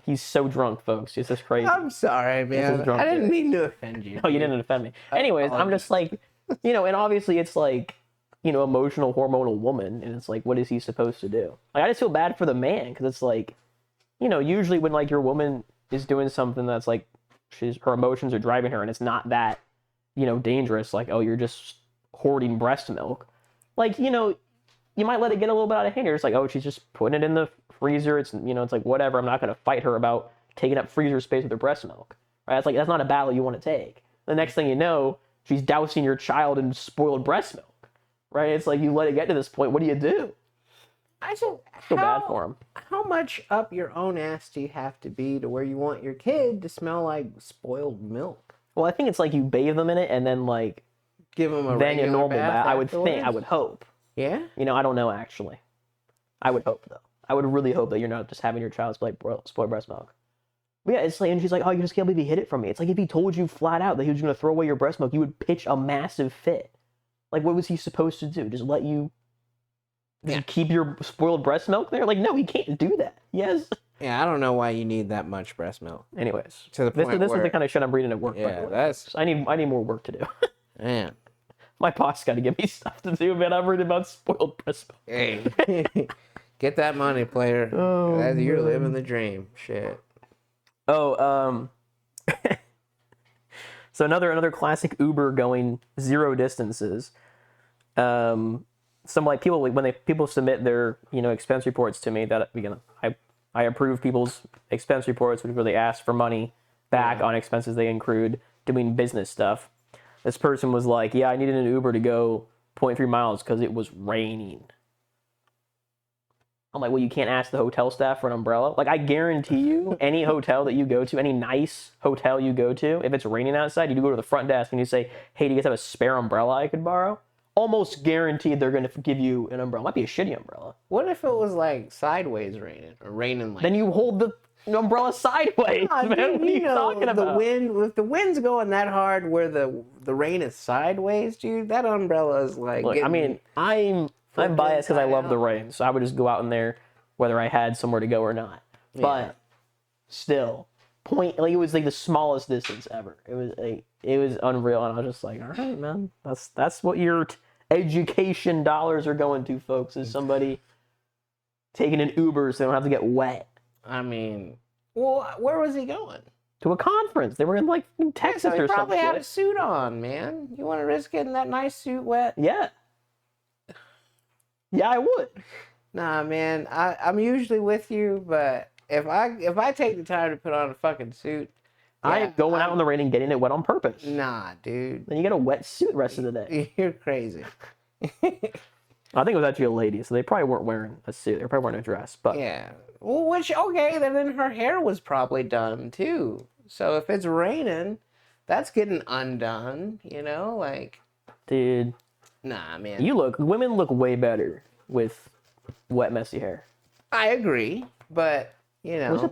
He's so drunk, folks. It's just crazy. I'm sorry, man. I didn't mean to offend you. No, you didn't offend me. Anyways, I'm just like, you know, and obviously it's like, you know, emotional, hormonal woman, and it's like, what is he supposed to do? Like, I just feel bad for the man, because it's like, you know, usually when like your woman is doing something that's like, her emotions are driving her, and it's not that, you know, dangerous, like, oh, you're just hoarding breast milk. Like, you know, you might let it get a little bit out of hand. You're just like, oh, she's just putting it in the freezer. It's, you know, it's like, whatever. I'm not going to fight her about taking up freezer space with her breast milk. Right? It's like, that's not a battle you want to take. The next thing you know, she's dousing your child in spoiled breast milk. Right? It's like, you let it get to this point. What do you do? I feel bad for him. How much up your own ass do you have to be to where you want your kid to smell like spoiled milk? Well, I think it's like you bathe them in it and then like give them a then a normal bath. I would hope. Yeah. You know, I don't know actually. I would hope though. I would really hope that you're not just having your child spoiled breast milk. But yeah, it's like, and she's like, oh, you just can't believe he hid it from me. It's like if he told you flat out that he was going to throw away your breast milk, you would pitch a massive fit. Like, what was he supposed to do? Just let you keep your spoiled breast milk there? Like, no, he can't do that. Yes. Yeah, I don't know why you need that much breast milk. Anyways, to the point this is the kind of shit I'm reading at work. Yeah, that's. I need more work to do. Man, my boss got to give me stuff to do, man. I'm reading about spoiled breast milk. Hey, get that money, player. Oh, you're living the dream. Shit. Oh, so another classic Uber going zero distances. Some like people when people submit their expense reports to me that I approve people's expense reports, which really ask for money back on expenses they accrued doing business stuff. This person was like, yeah, I needed an Uber to go 0.3 miles because it was raining. I'm like, well, you can't ask the hotel staff for an umbrella? Like, I guarantee you, any hotel that you go to, any nice hotel you go to, if it's raining outside, you go to the front desk and you say, hey, do you guys have a spare umbrella I could borrow? Almost guaranteed they're going to give you an umbrella. Might be a shitty umbrella. What if it was like sideways raining or raining like? Then you hold the umbrella sideways, man. What are you talking about? If the wind's going that hard where the rain is sideways, dude, that umbrella is like. Look, I mean, I'm biased because I love the rain, so I would just go out in there whether I had somewhere to go or not. Yeah. But still, like it was like the smallest distance ever. It was unreal, and I was just like, all right, man, that's what your education dollars are going to, folks. Is somebody taking an Uber so they don't have to get wet. I mean, well, where was he going? To a conference. They were in like Texas or something. He probably had a suit on, man. You want to risk getting that nice suit wet? Yeah. Yeah, I would. Nah, man. I'm usually with you, but if I take the time to put on a fucking suit, I am going out in the rain and getting it wet on purpose. Nah, dude. Then you get a wet suit the rest of the day. You're crazy. I think it was actually a lady, so they probably weren't wearing a suit. They were probably wearing a dress. But yeah. Well, then her hair was probably done too. So if it's raining, that's getting undone, you know? Like, dude. Nah, man. Women look way better with wet, messy hair. I agree, but, you know. Where's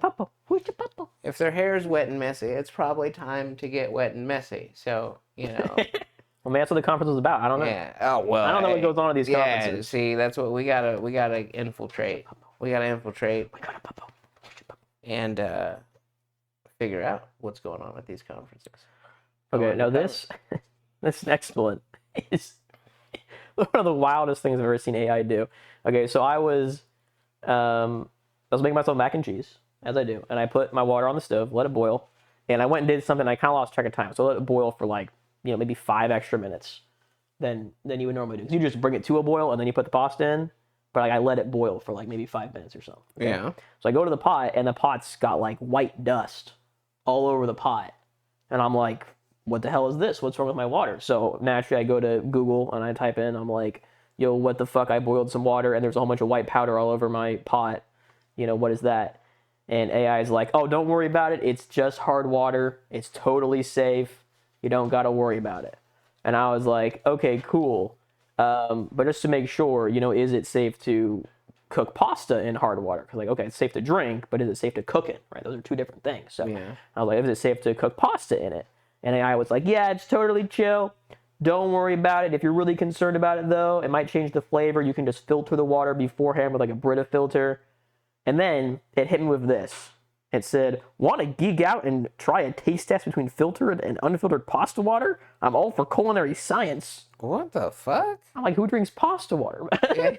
your papa? If their hair is wet and messy, it's probably time to get wet and messy. So, you know. Well, maybe that's what the conference was about. I don't know. Yeah. Oh, well. I don't know what goes on at these conferences. Yeah, see, that's what we gotta infiltrate. We gotta infiltrate. And figure out what's going on at these conferences. Okay, now this next one is one of the wildest things I've ever seen AI do. Okay, so I was making myself mac and cheese, as I do, and I put my water on the stove, let it boil, and I went and did something. I kind of lost track of time, so I let it boil for like, maybe 5 extra minutes than you would normally do. You just bring it to a boil and then you put the pasta in, but like I let it boil for like maybe 5 minutes or so. Okay? Yeah. So I go to the pot and the pot's got like white dust all over the pot, and I'm like, what the hell is this? What's wrong with my water? So naturally I go to Google and I type in, I'm like, yo, what the fuck? I boiled some water and there's a whole bunch of white powder all over my pot. What is that? And AI is like, oh, don't worry about it. It's just hard water. It's totally safe. You don't got to worry about it. And I was like, okay, cool. But just to make sure, is it safe to cook pasta in hard water? Because okay, it's safe to drink, but is it safe to cook it? Right? Those are two different things. So yeah. I was like, is it safe to cook pasta in it? And AI was like, yeah, it's totally chill. Don't worry about it. If you're really concerned about it, though, it might change the flavor. You can just filter the water beforehand with like a Brita filter. And then it hit me with this. It said, want to geek out and try a taste test between filtered and unfiltered pasta water? I'm all for culinary science. What the fuck? I'm like, who drinks pasta water? I'm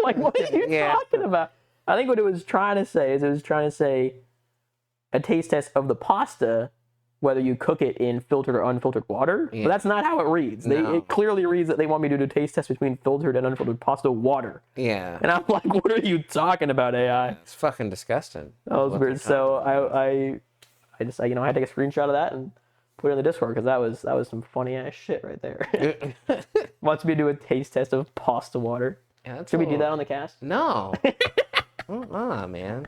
like, what are you talking about? I think what it was trying to say is a taste test of the pasta, whether you cook it in filtered or unfiltered water. Yeah. But that's not how it reads. No. It clearly reads that they want me to do a taste test between filtered and unfiltered pasta water. Yeah. And I'm like, what are you talking about, AI? It's fucking disgusting. That was weird. So I just, I had to take a screenshot of that and put it in the Discord because that was some funny ass shit right there. Wants me to do a taste test of pasta water. Yeah, should we do that on the cast? No. Man.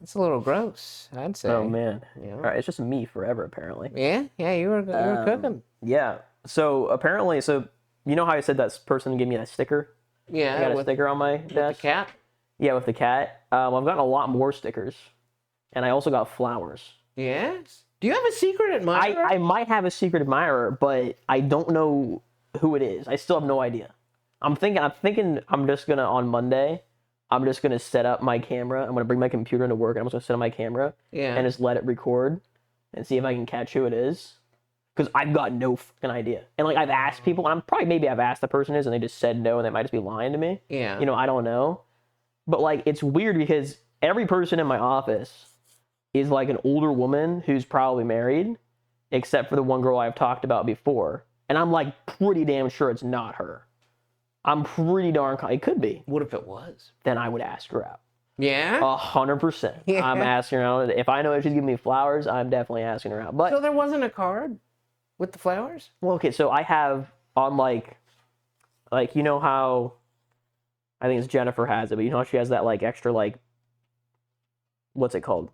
It's a little gross, I'd say. Oh, man. All right, it's just me forever, apparently. Yeah, you were cooking. Yeah. So, apparently, you know how I said that person gave me that sticker? Yeah. I got a sticker on my desk. With the cat? Yeah, with the cat. I've gotten a lot more stickers. And I also got flowers. Yes? Do you have a secret admirer? I might have a secret admirer, but I don't know who it is. I still have no idea. I'm thinking I'm just going to, on Monday, I'm just going to set up my camera. I'm going to bring my computer into work, and I'm just going to set up my camera and just let it record and see if I can catch who it is. Because I've got no fucking idea. And, I've asked people, and maybe I've asked the person is, and they just said no, and they might just be lying to me. Yeah. I don't know. But, it's weird because every person in my office is, an older woman who's probably married, except for the one girl I've talked about before. And I'm, pretty damn sure it's not her. I'm pretty darn it could be. What if it was? Then I would ask her out. Yeah? 100%. Yeah. I'm asking her out. If I know if she's giving me flowers, I'm definitely asking her out. But so there wasn't a card? With the flowers? Well, okay, so I have on like you know how I think it's Jennifer has it, but you know how she has that like extra like what's it called?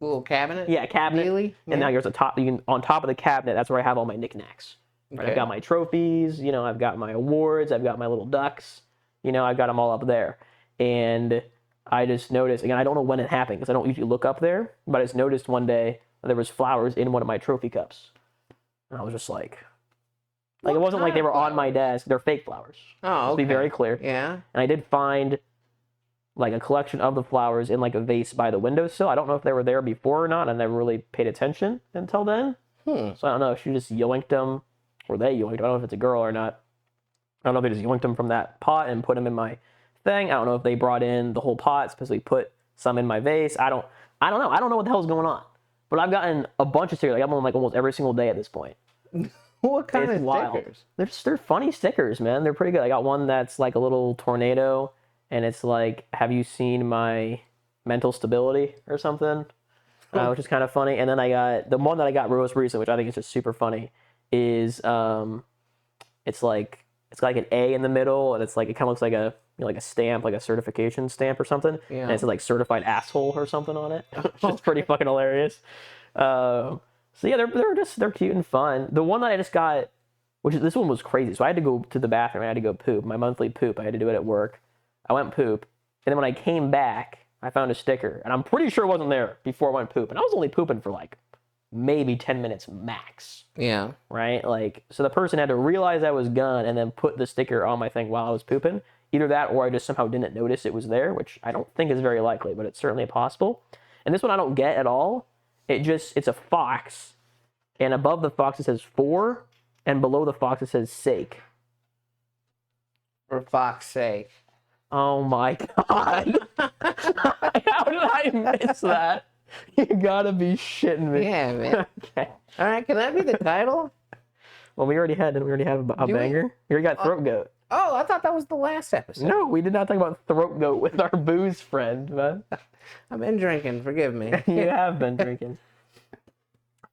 Little cabinet? Yeah, cabinet. Really? And now here's a top. You can on top of the cabinet. That's where I have all my knickknacks. Right? Okay. I've got my trophies. You know, I've got my awards. I've got my little ducks. You know, I've got them all up there. And I just noticed again. I don't know when it happened because I don't usually look up there. But I just noticed one day there was flowers in one of my trophy cups, and I was just like it wasn't like they were on my desk. They're fake flowers. Oh, okay. Let's be very clear. Yeah. And I did find like a collection of the flowers in like a vase by the windowsill. I don't know if they were there before or not. I never really paid attention until then. So I don't know if she just yoinked them or they yoinked them. I don't know if it's a girl or not. I don't know if they just yoinked them from that pot and put them in my thing. I don't know if they brought in the whole pot, specifically put some in my vase. I don't know. I don't know what the hell's going on. But I've gotten a bunch of stickers. Like I'm on like almost every single day at this point. What kind of stickers? They're funny stickers, man. They're pretty good. I got one that's like a little tornado. And it's like, have you seen my mental stability or something? Which is kind of funny. And then I got, the one that I got most recent, which I think is just super funny, is, it's like an A in the middle, and it's like, it kind of looks like a, you know, like a stamp, like a certification stamp or something. Yeah. And it's like certified asshole or something on it. It's pretty fucking hilarious. So yeah, they're cute and fun. The one that I just got, this one was crazy. So I had to go to the bathroom. I had to go poop, my monthly poop. I had to do it at work. I went poop, and then when I came back, I found a sticker, and I'm pretty sure it wasn't there before I went poop, and I was only pooping for like maybe 10 minutes max. Yeah. Right? Like, so the person had to realize I was gone and then put the sticker on my thing while I was pooping. Either that, or I just somehow didn't notice it was there, which I don't think is very likely, but it's certainly possible. And this one I don't get at all. It's a fox, and above the fox it says for, and below the fox it says sake. For fox's sake. Oh my god. How did I miss that? You gotta be shitting me. Yeah, man. Okay. All right, can that be the title? Well, we already have a banger. We already got Throat Goat. Oh, I thought that was the last episode. No, we did not talk about Throat Goat with our booze friend, man. I've been drinking, forgive me. You have been drinking.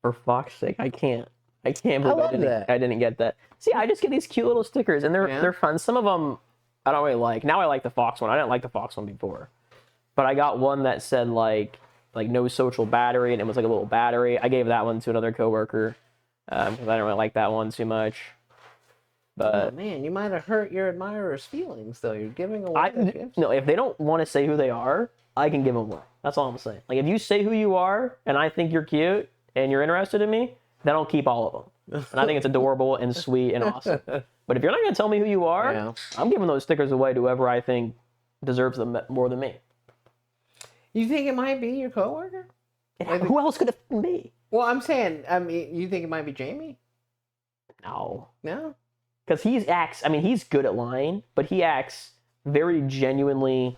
For fuck's sake, I can't believe I didn't get that. See, I just get these cute little stickers, and they're fun. Some of them I don't really like. Now I like the fox one. I didn't like the fox one before. But I got one that said like no social battery, and it was like a little battery. I gave that one to another coworker because I didn't really like that one too much. But oh, man, you might have hurt your admirers' feelings, though. You're giving away the gifts. No, if they don't want to say who they are, I can give them away. That's all I'm saying. Like, if you say who you are, and I think you're cute, and you're interested in me, then I'll keep all of them. And I think it's adorable and sweet and awesome. But if you're not going to tell me who you are, I'm giving those stickers away to whoever I think deserves them more than me. You think it might be your coworker? Who else could it be? Well, I'm saying, you think it might be Jamie? No. No? Because he's good at lying, but he acts very genuinely,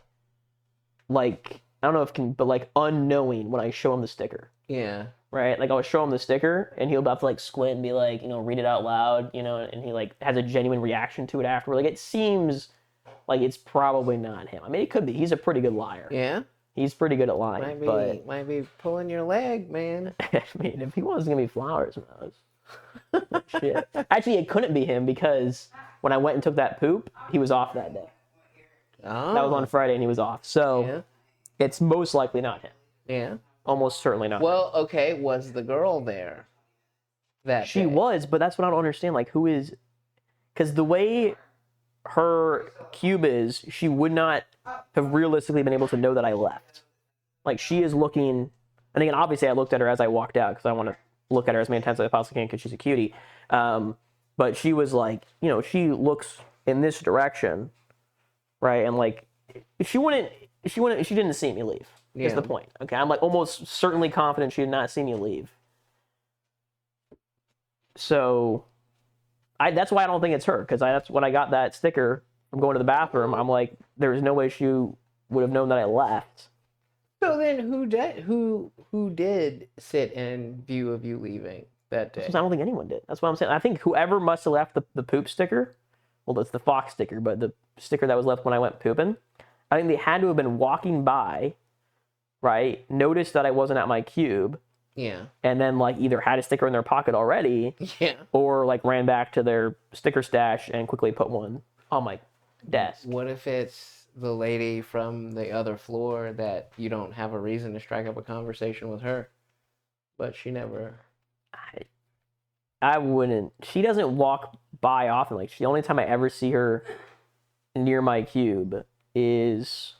like, I don't know if but like unknowing when I show him the sticker. Yeah. Right? Like, I'll show him the sticker, and he'll have to, like, squint and be like, read it out loud, and he, like, has a genuine reaction to it afterward. Like, it seems like it's probably not him. I mean, it could be. He's a pretty good liar. Yeah? He's pretty good at lying, might be pulling your leg, man. I mean, if he wants to give me flowers, shit. Actually, it couldn't be him because when I went and took that poop, he was off that day. Oh. That was on Friday, and he was off. So, it's most likely not him. Yeah. Almost certainly not. Well, okay, was the girl there that She day? was, but that's what I don't understand. Like, who is... Because the way her cube is, she would not have realistically been able to know that I left. Like, she is looking... And again, obviously, I looked at her as I walked out, because I want to look at her as many times as I possibly can, because she's a cutie. But she was like, she looks in this direction, right? And, like, she didn't see me leave. Is the point. Okay, I'm like almost certainly confident she did not see me leave. So, that's why I don't think it's her, because that's when I got that sticker from going to the bathroom. I'm like, there's no way she would have known that I left. So then, who did sit in view of you leaving that day? I don't think anyone did. That's what I'm saying. I think whoever must have left the poop sticker, well, it's the fox sticker, but the sticker that was left when I went pooping, I think they had to have been walking by. Right, noticed that I wasn't at my cube, Yeah. And then like either had a sticker in their pocket already. Yeah. Or like ran back to their sticker stash and quickly put one on my desk. What if it's the lady from the other floor that you don't have a reason to strike up a conversation with her, but she never... I wouldn't. She doesn't walk by often. Like, the only time I ever see her near my cube is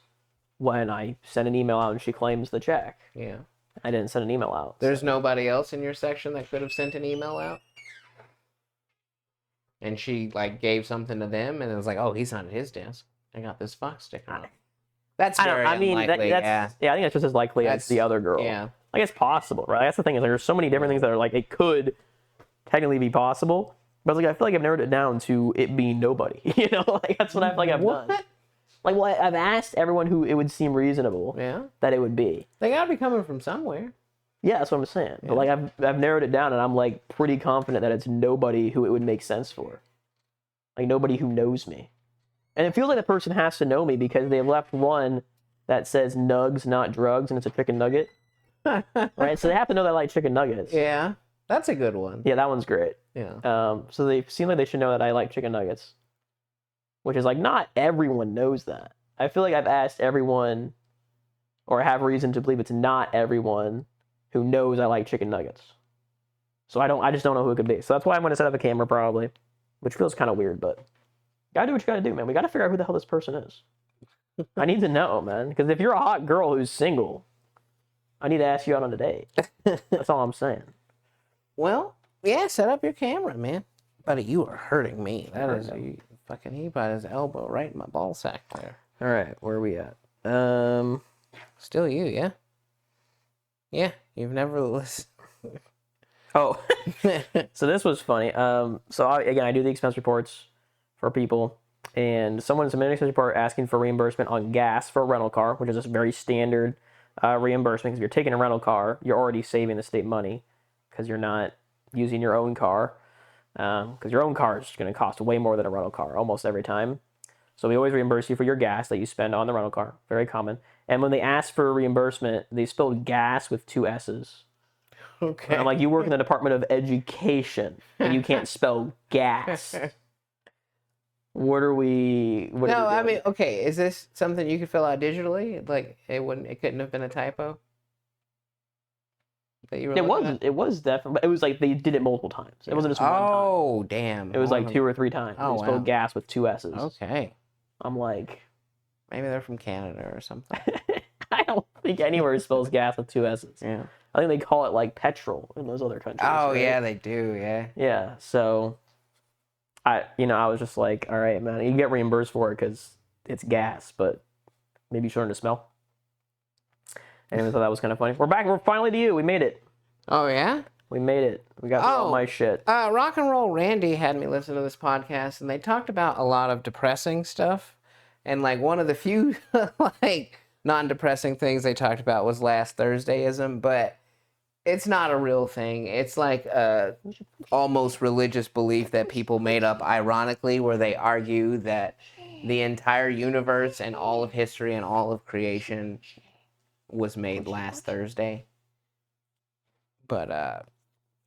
when I send an email out and she claims the check. Yeah. I didn't send an email out. There's nobody else in your section that could have sent an email out? And she, like, gave something to them, and it was like, oh, he's not at his desk. I got this Fox sticker on. That's very unlikely, yeah, I think that's just as likely as the other girl. Yeah. Like, it's possible, right? That's the thing, is like, there's so many different things that are, like, it could technically be possible, but, like, I feel like I've narrowed it down to it being nobody. You know? Like, that's what I feel like I've done. Like, well, I've asked everyone who it would seem reasonable that it would be. They gotta be coming from somewhere. Yeah, that's what I'm saying. Yeah. But like I've narrowed it down, and I'm like pretty confident that it's nobody who it would make sense for. Like nobody who knows me. And it feels like the person has to know me because they left one that says nugs, not drugs, and it's a chicken nugget. Right? So they have to know that I like chicken nuggets. Yeah. That's a good one. Yeah, that one's great. Yeah. So they seem like they should know that I like chicken nuggets. Which is like not everyone knows that. I feel like I've asked everyone, or have reason to believe it's not everyone who knows I like chicken nuggets. So I just don't know who it could be. So that's why I'm going to set up a camera probably, which feels kind of weird, but gotta do what you gotta do, man. We gotta figure out who the hell this person is. I need to know, man, because if you're a hot girl who's single, I need to ask you out on a date. That's all I'm saying. Well, yeah, set up your camera, man. Buddy, you are hurting me. That is, he put his elbow right in my ball sack there. All right, where are we at? Still you, yeah? Yeah, you've never listened. Oh, so this was funny. So I do the expense reports for people, and someone submitted an expense report asking for reimbursement on gas for a rental car, which is a very standard reimbursement. Because if you're taking a rental car, you're already saving the state money because you're not using your own car. Because your own car is going to cost way more than a rental car almost every time. So we always reimburse you for your gas that you spend on the rental car. Very common. And when they ask for reimbursement, they spelled gas with 2 S's. Okay. And I'm like, you work in the Department of Education, and you can't spell gas. What are we? No, I mean, okay. Is this something you could fill out digitally? Like, it couldn't have been a typo. That you were it wasn't. It was definitely. It was like they did it multiple times. It wasn't just one time. Oh, damn. It was like 2 or 3 times. Oh, they spelled gas with 2 S's. Okay. I'm like, maybe they're from Canada or something. I don't think anywhere spells gas with 2 S's. Yeah. I think they call it like petrol in those other countries. Oh, right? yeah, they do. Yeah. Yeah. So, I was just like, all right, man, you get reimbursed for it because it's gas, but maybe you should learn to smell. And I thought that was kind of funny. We're back. We're finally to you. We made it. Oh, yeah? We made it. We got all my shit. Rock and Roll Randy had me listen to this podcast, and they talked about a lot of depressing stuff. And, like, one of the few, like, non-depressing things they talked about was last Thursdayism, but it's not a real thing. It's like a almost religious belief that people made up ironically, where they argue that the entire universe and all of history and all of creation was made last Thursday. But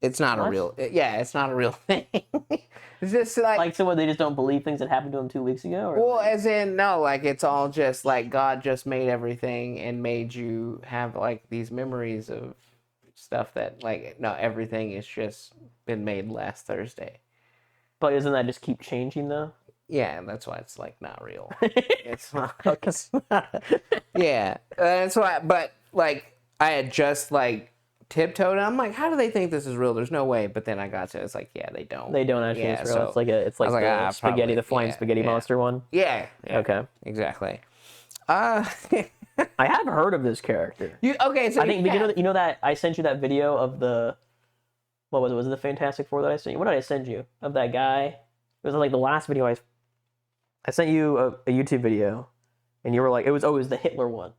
it's not a real. Yeah, it's not a real thing. It's just like so what, they just don't believe things that happened to them 2 weeks ago? Or well, as in no, like it's all just like God just made everything and made you have like these memories of stuff that like no, everything is just been made last Thursday. But doesn't that just keep changing though? Yeah, and that's why it's like not real. It's not. Yeah, that's why. But like I had just like tiptoed. I'm like, how do they think this is real? There's no way. But then I got to, it's like, yeah, they don't. They don't actually. Yeah, it's real. so it's like the spaghetti, probably, the flying spaghetti monster one. Yeah. Okay. Exactly. I have heard of this character. Okay? So I think you know that I sent you that video of the what was it? Was it the Fantastic Four that I sent you? What did I send you of that guy? It was like the last video I sent you a YouTube video, and you were like, it was the Hitler one,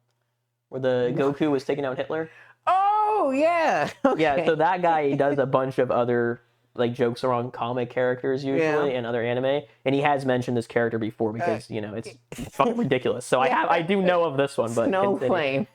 where the Goku was taking out Hitler. Oh yeah. Okay. Yeah. So that guy does a bunch of other like jokes around comic characters usually and other anime, and he has mentioned this character before because you know it's fucking ridiculous. So I do know of this one, but Snow Flame.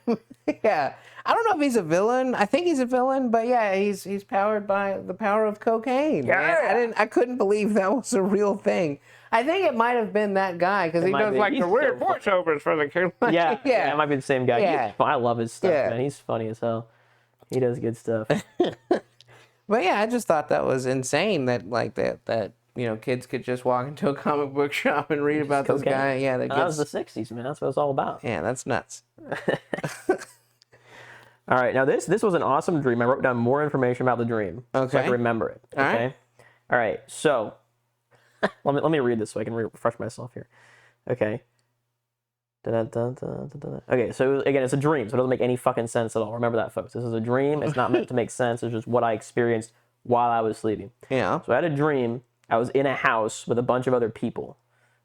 Yeah, I don't know if he's a villain. I think he's a villain, but yeah, he's powered by the power of cocaine. Yeah, I couldn't believe that was a real thing. I think it might have been that guy because he does like the weird voiceovers for the kid. Yeah, it might be the same guy. Yeah. I love his stuff, man. He's funny as hell. He does good stuff. But yeah, I just thought that was insane that like that you know kids could just walk into a comic book shop and read about this guy. Yeah, that was the 60s, man. That's what it's all about. Yeah, that's nuts. All right, now this was an awesome dream. I wrote down more information about the dream so I can remember it. Okay. All right. So let me read this so I can refresh myself here. Okay. Okay, so again, it's a dream, so it doesn't make any fucking sense at all. Remember that, folks. This is a dream. It's not meant to make sense. It's just what I experienced while I was sleeping. Yeah. So I had a dream. I was in a house with a bunch of other people,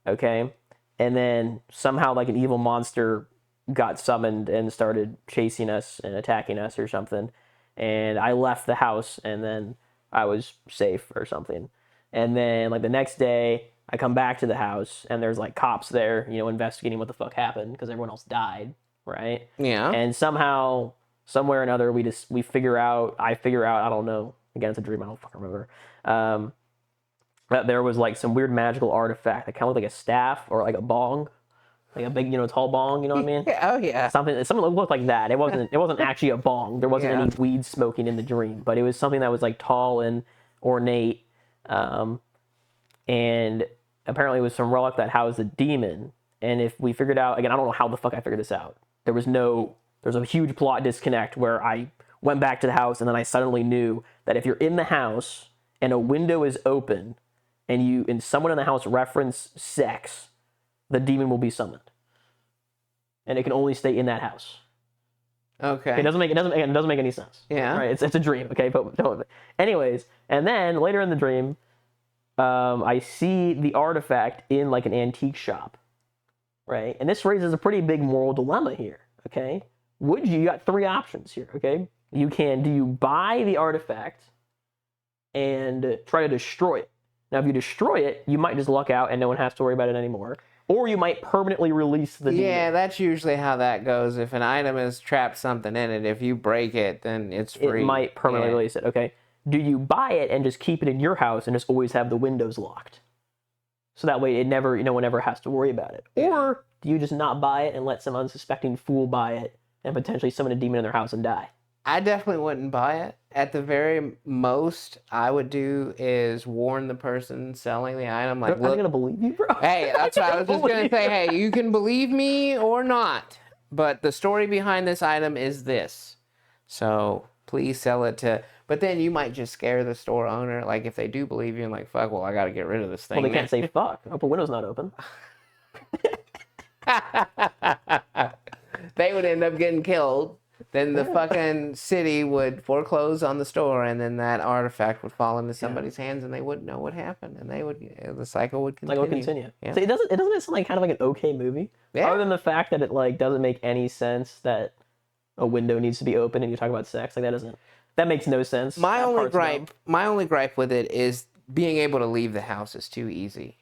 okay? And then somehow, like, an evil monster got summoned and started chasing us and attacking us or something. And I left the house, and then I was safe or something. And then, like, the next day, I come back to the house, and there's, like, cops there, you know, investigating what the fuck happened, because everyone else died, right? Yeah. And somehow, somewhere or another, I figure out, I don't know, again, it's a dream, I don't fucking remember, that there was, like, some weird magical artifact that kind of looked like a staff, or, like, a bong, like a big, you know, tall bong, you know what I mean? Oh, yeah. Something that looked like that. It wasn't actually a bong. There wasn't any weed smoking in the dream, but it was something that was, like, tall and ornate, and apparently it was some relic that housed a demon. And if we figured out, again, I don't know how the fuck I figured this out. There's a huge plot disconnect where I went back to the house and then I suddenly knew that if you're in the house and a window is open and someone in the house reference sex, the demon will be summoned. And it can only stay in that house. Okay. It doesn't make any sense. Yeah. Right. It's a dream. Okay. But anyways, and then later in the dream, I see the artifact in like an antique shop, right? And this raises a pretty big moral dilemma here, okay? You got three options here, okay? Do you buy the artifact and try to destroy it? Now, if you destroy it, you might just luck out and no one has to worry about it anymore. Or you might permanently release the demon. Yeah, that's usually how that goes. If an item has trapped something in it, if you break it, then it's free. It might permanently release it, okay? Do you buy it and just keep it in your house and just always have the windows locked? So that way no one ever has to worry about it. Yeah. Or do you just not buy it and let some unsuspecting fool buy it and potentially summon a demon in their house and die? I definitely wouldn't buy it. At the very most I would do is warn the person selling the item. Like, I'm not going to believe you, bro. Hey, that's what I was just going to say. Hey, you can believe me or not, but the story behind this item is this. So please sell it to... But then you might just scare the store owner. Like, if they do believe you, and like, fuck, well, I got to get rid of this thing. Well, they can't say fuck. I hope the window's not open. They would end up getting killed. Then the fucking city would foreclose on the store, and then that artifact would fall into somebody's hands, and they wouldn't know what happened, and the cycle would continue. Yeah. So doesn't it sound like kind of like an okay movie? Yeah. Other than the fact that it like doesn't make any sense that a window needs to be open and you talk about sex, like that makes no sense. My only gripe with it is being able to leave the house is too easy.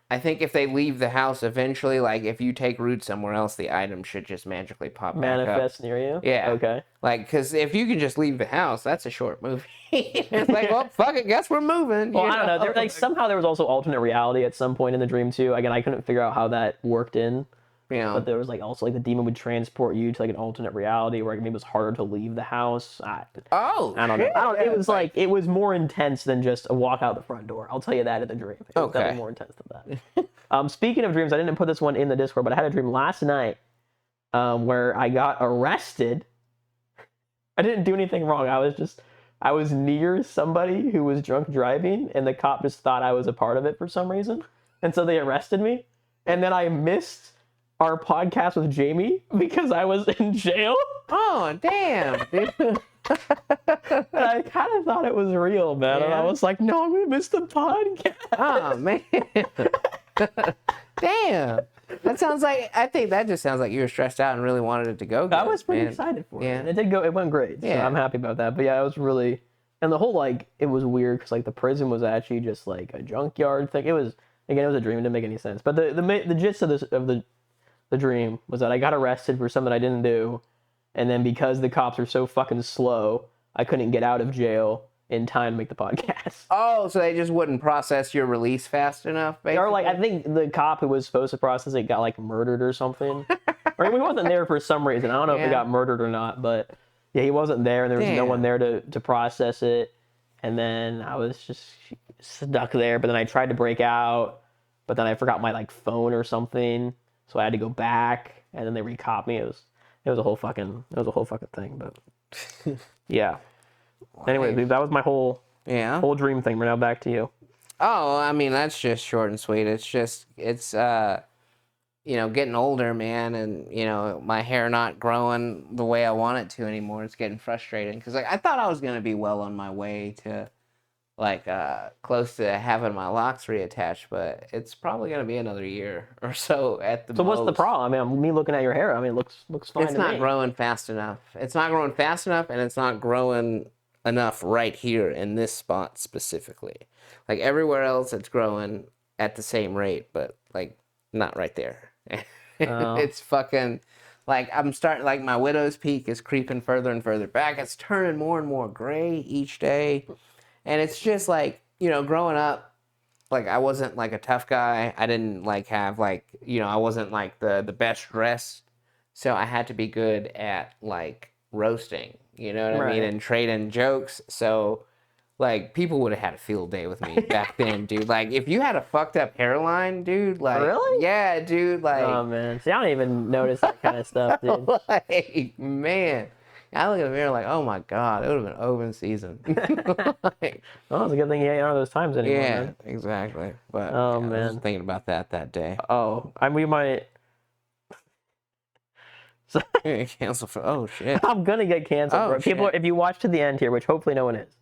I think if they leave the house eventually, like if you take root somewhere else, the item should just magically pop back up. Manifest near you? Yeah. Okay. Like, because if you can just leave the house, that's a short movie. It's like, well, fuck it, guess we're moving. Well, I don't know. Somehow there was also alternate reality at some point in the dream too. Again, I couldn't figure out how that worked in. Yeah. But there was like also like the demon would transport you to like an alternate reality where maybe it was harder to leave the house. I don't know. It was like it was more intense than just a walk out the front door. I'll tell you that in the dream. It was definitely more intense than that. Speaking of dreams, I didn't put this one in the Discord, but I had a dream last night where I got arrested. I didn't do anything wrong. I was near somebody who was drunk driving, and the cop just thought I was a part of it for some reason, and so they arrested me. And then I missed our podcast with Jamie because I was in jail. Oh, damn. I kind of thought it was real, man. Yeah. And I was like, no, I'm going to miss the podcast. Oh, man. Damn. I think that just sounds like you were stressed out and really wanted it to go good. I was pretty excited for it. And it went great. So I'm happy about that. But yeah, it was really, And the whole, like, it was weird because, like, the prison was actually just, like, a junkyard thing. It was a dream. It didn't make any sense. But the gist of the dream was that I got arrested for something I didn't do. And then because the cops are so fucking slow, I couldn't get out of jail in time to make the podcast. Oh, so they just wouldn't process your release fast enough, basically? Or, like, I think the cop who was supposed to process it got, like, murdered or something. Or he wasn't there for some reason. I don't know if he got murdered or not, but... Yeah, he wasn't there, and there was no one there to process it. And then I was just stuck there. But then I tried to break out, but then I forgot my like phone or something, so I had to go back. And then they recaught me. It was a whole fucking thing. But yeah. Anyway, that was my whole dream thing. We're now back to you. Oh, I mean that's just short and sweet. It's getting older, man, and, my hair not growing the way I want it to anymore. It's getting frustrating because, like, I thought I was going to be well on my way to, like, close to having my locks reattached, but it's probably going to be another year or so at the most. So what's the problem? I mean, me looking at your hair, I mean, it looks fine It's not growing fast enough. It's not growing fast enough, and it's not growing enough right here in this spot specifically. Like, everywhere else, it's growing at the same rate, but, like, not right there. It's fucking like I'm starting, like, my widow's peak is creeping further and further back. It's turning more and more gray each day, and it's just like, growing up, like, I wasn't like a tough guy. I didn't like have like, I wasn't like the best dressed, so I had to be good at like roasting, you know what I mean, and trading jokes. So like, people would have had a field day with me back then, dude. Like, if you had a fucked up hairline, dude, like... Really? Yeah, dude, like... Oh, man. See, I don't even notice that kind of stuff, dude. Like, man. I look at the mirror like, oh, my God, it would have been open season. Like, well, it's a good thing you ain't one of those times anymore, man. Exactly. But, man. I was thinking about that day. Oh, we might... Cancel for... Oh, shit. I'm gonna get canceled, bro. People, if you watch to the end here, which hopefully no one is,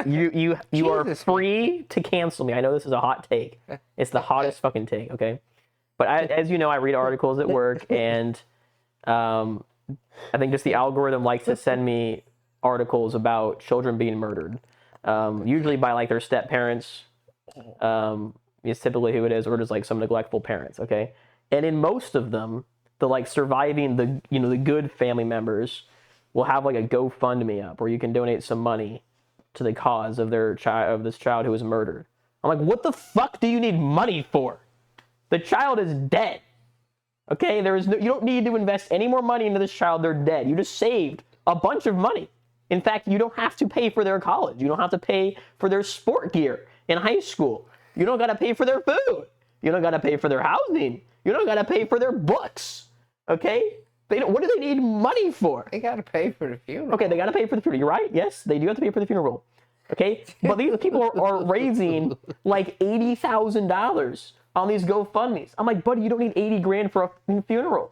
you are free to cancel me. I know this is a hot take. It's the hottest fucking take, okay? But as you know, I read articles at work, and I think just the algorithm likes to send me articles about children being murdered, usually by like their step parents. Is typically who it is, or just like some neglectful parents, okay? And in most of them, the like surviving the good family members will have like a GoFundMe up where you can donate some money to the cause of this child who was murdered. I'm like, what the fuck do you need money for? The child is dead. Okay, you don't need to invest any more money into this child. They're dead. You just saved a bunch of money. In fact, you don't have to pay for their college. You don't have to pay for their sport gear in high school. You don't got to pay for their food. You don't got to pay for their housing. You don't got to pay for their books. Okay? What do they need money for? They got to pay for the funeral. Okay, they got to pay for the funeral. You're right. Yes, they do have to pay for the funeral. Okay? But these people are raising like $80,000 on these GoFundMes. I'm like, buddy, you don't need 80 grand for a funeral.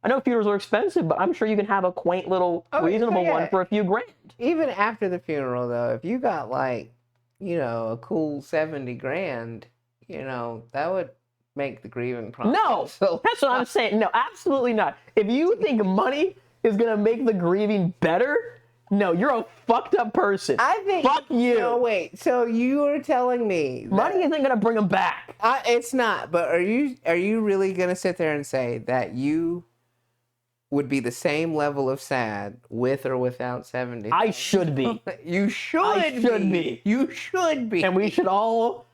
I know funerals are expensive, but I'm sure you can have a quaint little reasonable one for a few grand. Even after the funeral, though, if you got like, a cool 70 grand, that would make the grieving process. No, that's what I'm saying. No, absolutely not. If you think money is going to make the grieving better, no, you're a fucked up person. I think... Fuck you. No, wait. So you are telling me... Money isn't going to bring them back. It's not, but are you really going to sit there and say that you would be the same level of sad with or without 70? I should be. You should be. You should be. And we should all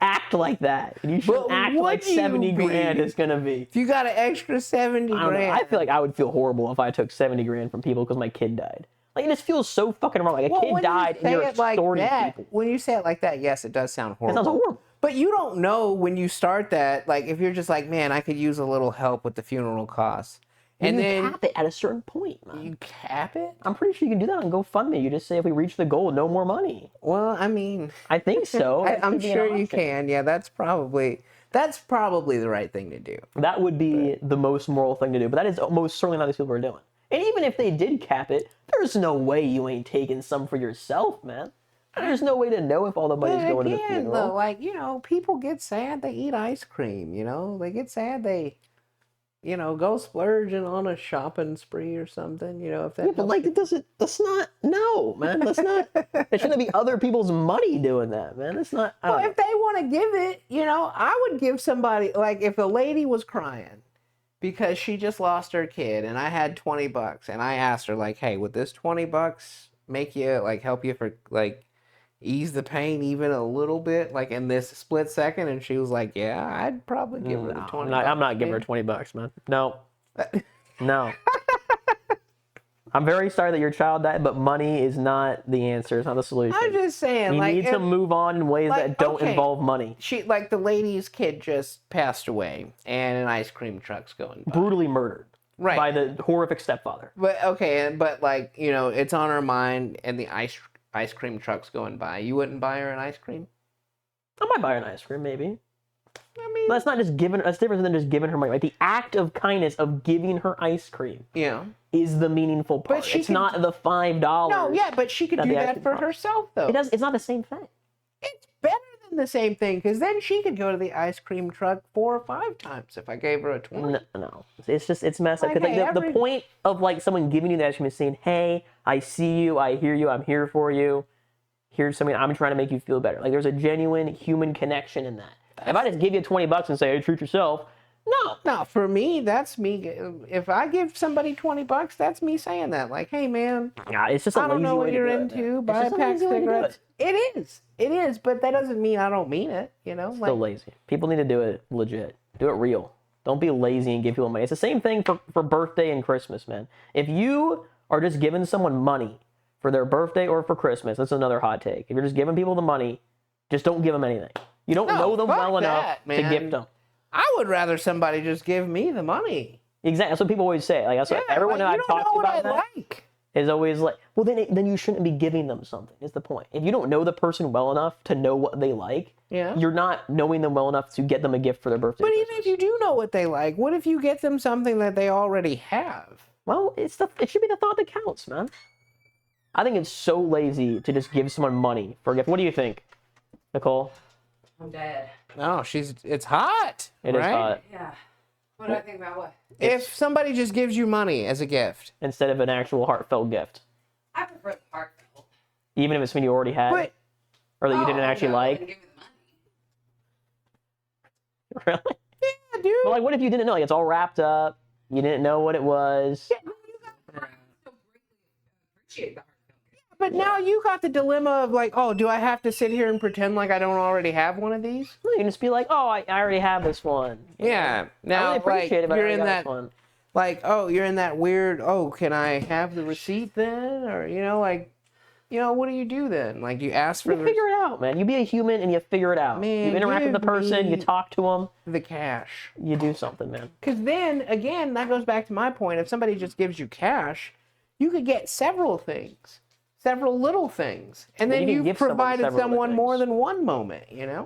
act like that. And you should act like 70 grand is going to be. If you got an extra 70 grand. I feel like I would feel horrible if I took 70 grand from people because my kid died. Like, it just feels so fucking wrong. Like, a kid died and you're extorting people. When you say it like that, yes, it does sound horrible. It sounds horrible. But you don't know when you start that, like, if you're just like, man, I could use a little help with the funeral costs. And then you cap it at a certain point, man. You cap it? I'm pretty sure you can do that on GoFundMe. You just say, if we reach the goal, no more money. Well, I mean... I think so. I'm sure you can. Yeah, that's probably the right thing to do. That would be the most moral thing to do. But that is most certainly not what these people are doing. And even if they did cap it, there's no way you ain't taking some for yourself, man. There's no way to know if all the money's going to the funeral. Though, like, people get sad, they eat ice cream, They get sad, they go splurging on a shopping spree or something, if that but like, that's not, no, man, that's not, it shouldn't be other people's money doing that, man. It's not, well, if they want to give it, I would give somebody, like, if a lady was crying because she just lost her kid and I had $20 and I asked her, like, hey, would this $20 make you, like, help you for, like, ease the pain even a little bit, like, in this split second? And she was like, yeah, I'd probably give her the $20. I'm not giving her $20, man. No. No. I'm very sorry that your child died, but money is not the answer. It's not the solution. I'm just saying, you need to move on in ways that don't involve money. Like, the lady's kid just passed away, and an ice cream truck's going by. Brutally murdered. Right. By the horrific stepfather. But, like, it's on her mind, and the ice cream truck's going by. You wouldn't buy her an ice cream? I might buy her an ice cream, maybe. But that's not just giving. That's different than just giving her money. Like, the act of kindness of giving her ice cream. Yeah. Is the meaningful part. It's not the $5. No, yeah, but she could do that for herself, though. It's not the same thing. It's better than the same thing, because then she could go to the ice cream truck 4 or 5 times if I gave her a 20. No. It's messed up. Because the point of, like, someone giving you the ice cream is saying, hey, I see you, I hear you, I'm here for you. Here's something, I'm trying to make you feel better. Like, there's a genuine human connection in that. If I just give you $20 and say, hey, treat yourself, no, for me, that's me. If I give somebody $20, that's me saying that. Like, hey, man, it's just I don't know what you're into. Buy a pack of cigarettes. It is, but that doesn't mean I don't mean it. Still lazy. People need to do it legit. Do it real. Don't be lazy and give people money. It's the same thing for birthday and Christmas, man. If you are just giving someone money for their birthday or for Christmas, that's another hot take. If you're just giving people the money, just don't give them anything. You don't know them well enough to gift them. I would rather somebody just give me the money. Exactly. That's what people always say. Like, that's what everyone that I've talked about is always like, well, then you shouldn't be giving them something, is the point. If you don't know the person well enough to know what they like, you're not knowing them well enough to get them a gift for their birthday. But even if you do know what they like, what if you get them something that they already have? Well, it should be the thought that counts, man. I think it's so lazy to just give someone money for a gift. What do you think, Nicole? I'm dead. No, it's hot. It is hot. Yeah. What do I think about what? If somebody just gives you money as a gift. Instead of an actual heartfelt gift. I prefer the heartfelt. Even if it's something you already had? Or that you didn't actually like? Give me the money. Really? Yeah, dude. But, like, what if you didn't know? Like, it's all wrapped up. You didn't know what it was. Yeah, you got to appreciate that. But now you got the dilemma of, like, oh, do I have to sit here and pretend like I don't already have one of these? No, you can just be like, oh, I already have this one. Yeah. Now, I really appreciate it, but you're I in that one. Like, oh, you're in that weird, oh, can I have the receipt then? Or, what do you do then? Like, you ask for You figure it out, man. You be a human and you figure it out. Man, you interact with the person, you talk to them. The cash. You do something, man. Because then, again, that goes back to my point. If somebody just gives you cash, you could get several things. Several little things. And then you've provided someone more than one moment, No,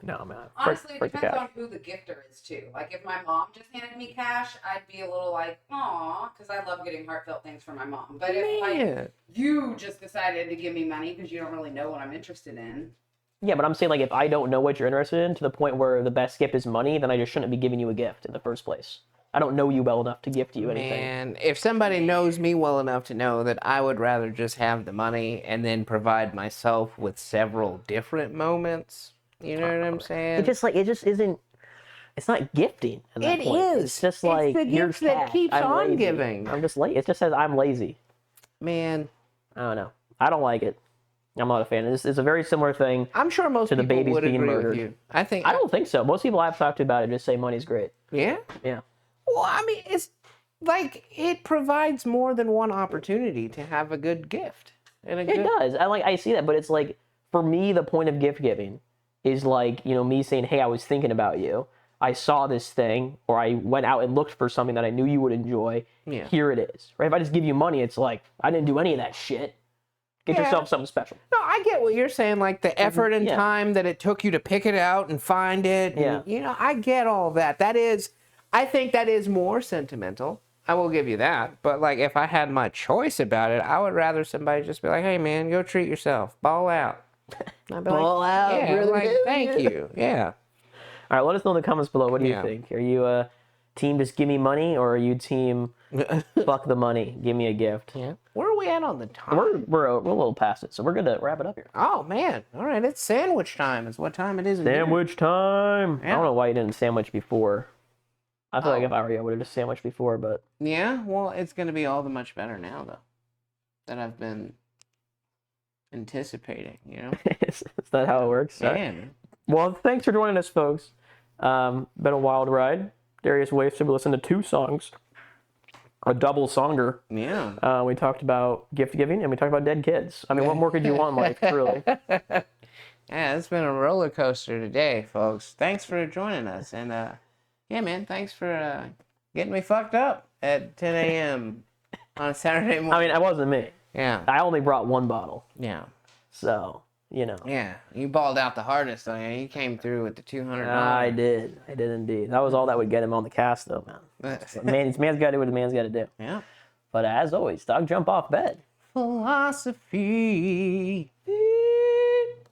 man. Honestly, it depends on who the gifter is, too. Like, if my mom just handed me cash, I'd be a little like, aw, because I love getting heartfelt things from my mom. But if, you just decided to give me money because you don't really know what I'm interested in. Yeah, but I'm saying, like, if I don't know what you're interested in to the point where the best gift is money, then I just shouldn't be giving you a gift in the first place. I don't know you well enough to gift you anything. And if somebody knows me well enough to know that I would rather just have the money and then provide myself with several different moments, you know what I'm saying? It just isn't. It's not gifting. At that point. Is. It's just like the gift that keeps on giving. I'm just lazy. It just says I'm lazy. Man, I don't know. I don't like it. I'm not a fan. It's a very similar thing. I'm sure most people would agree with you. I don't think so. Most people I've talked to about it just say money's great. Yeah? Yeah. Well, I mean, it's like it provides more than one opportunity to have a good gift. It does. I see that, but it's like, for me, the point of gift giving is like, me saying, hey, I was thinking about you. I saw this thing, or I went out and looked for something that I knew you would enjoy. Yeah. Here it is. Right? If I just give you money, it's like, I didn't do any of that shit. Get yourself something special. No, I get what you're saying, like the effort and time that it took you to pick it out and find it. And, I get all that. I think that is more sentimental. I will give you that. But, like, if I had my choice about it, I would rather somebody just be like, hey, man, go treat yourself. Ball out. Ball out. Yeah, really thank you. Yeah. All right, let us know in the comments below. What do you think? Are you team just give me money, or are you team fuck the money, give me a gift? Yeah. Where are we at on the time? We're a little past it, so we're gonna wrap it up here. Oh man! All right, it's sandwich time. Is what time it is? Sandwich time. Yeah. I don't know why you didn't sandwich before. I feel like if I were you, I would have just sandwiched before, but yeah. Well, it's gonna be all the much better now though. That I've been anticipating. You know. Is that how it works? Yeah. Man. Well, thanks for joining us, folks. Been a wild ride. Darius wasted. We listened to 2 songs, a double songer. Yeah. We talked about gift giving and we talked about dead kids. I mean, what more could you want in life, really? Yeah, it's been a roller coaster today, folks. Thanks for joining us, and yeah, man, thanks for getting me fucked up at 10 a.m. on a Saturday morning. I mean, it wasn't me. Yeah. I only brought 1 bottle. Yeah. So, you know. Yeah, you balled out the hardest, though. Yeah, you came through with the $200. I did indeed. That was all that would get him on the cast, though, man. Man's got to do what the man's got to do. Yeah. But as always, dog, jump off bed. Philosophy.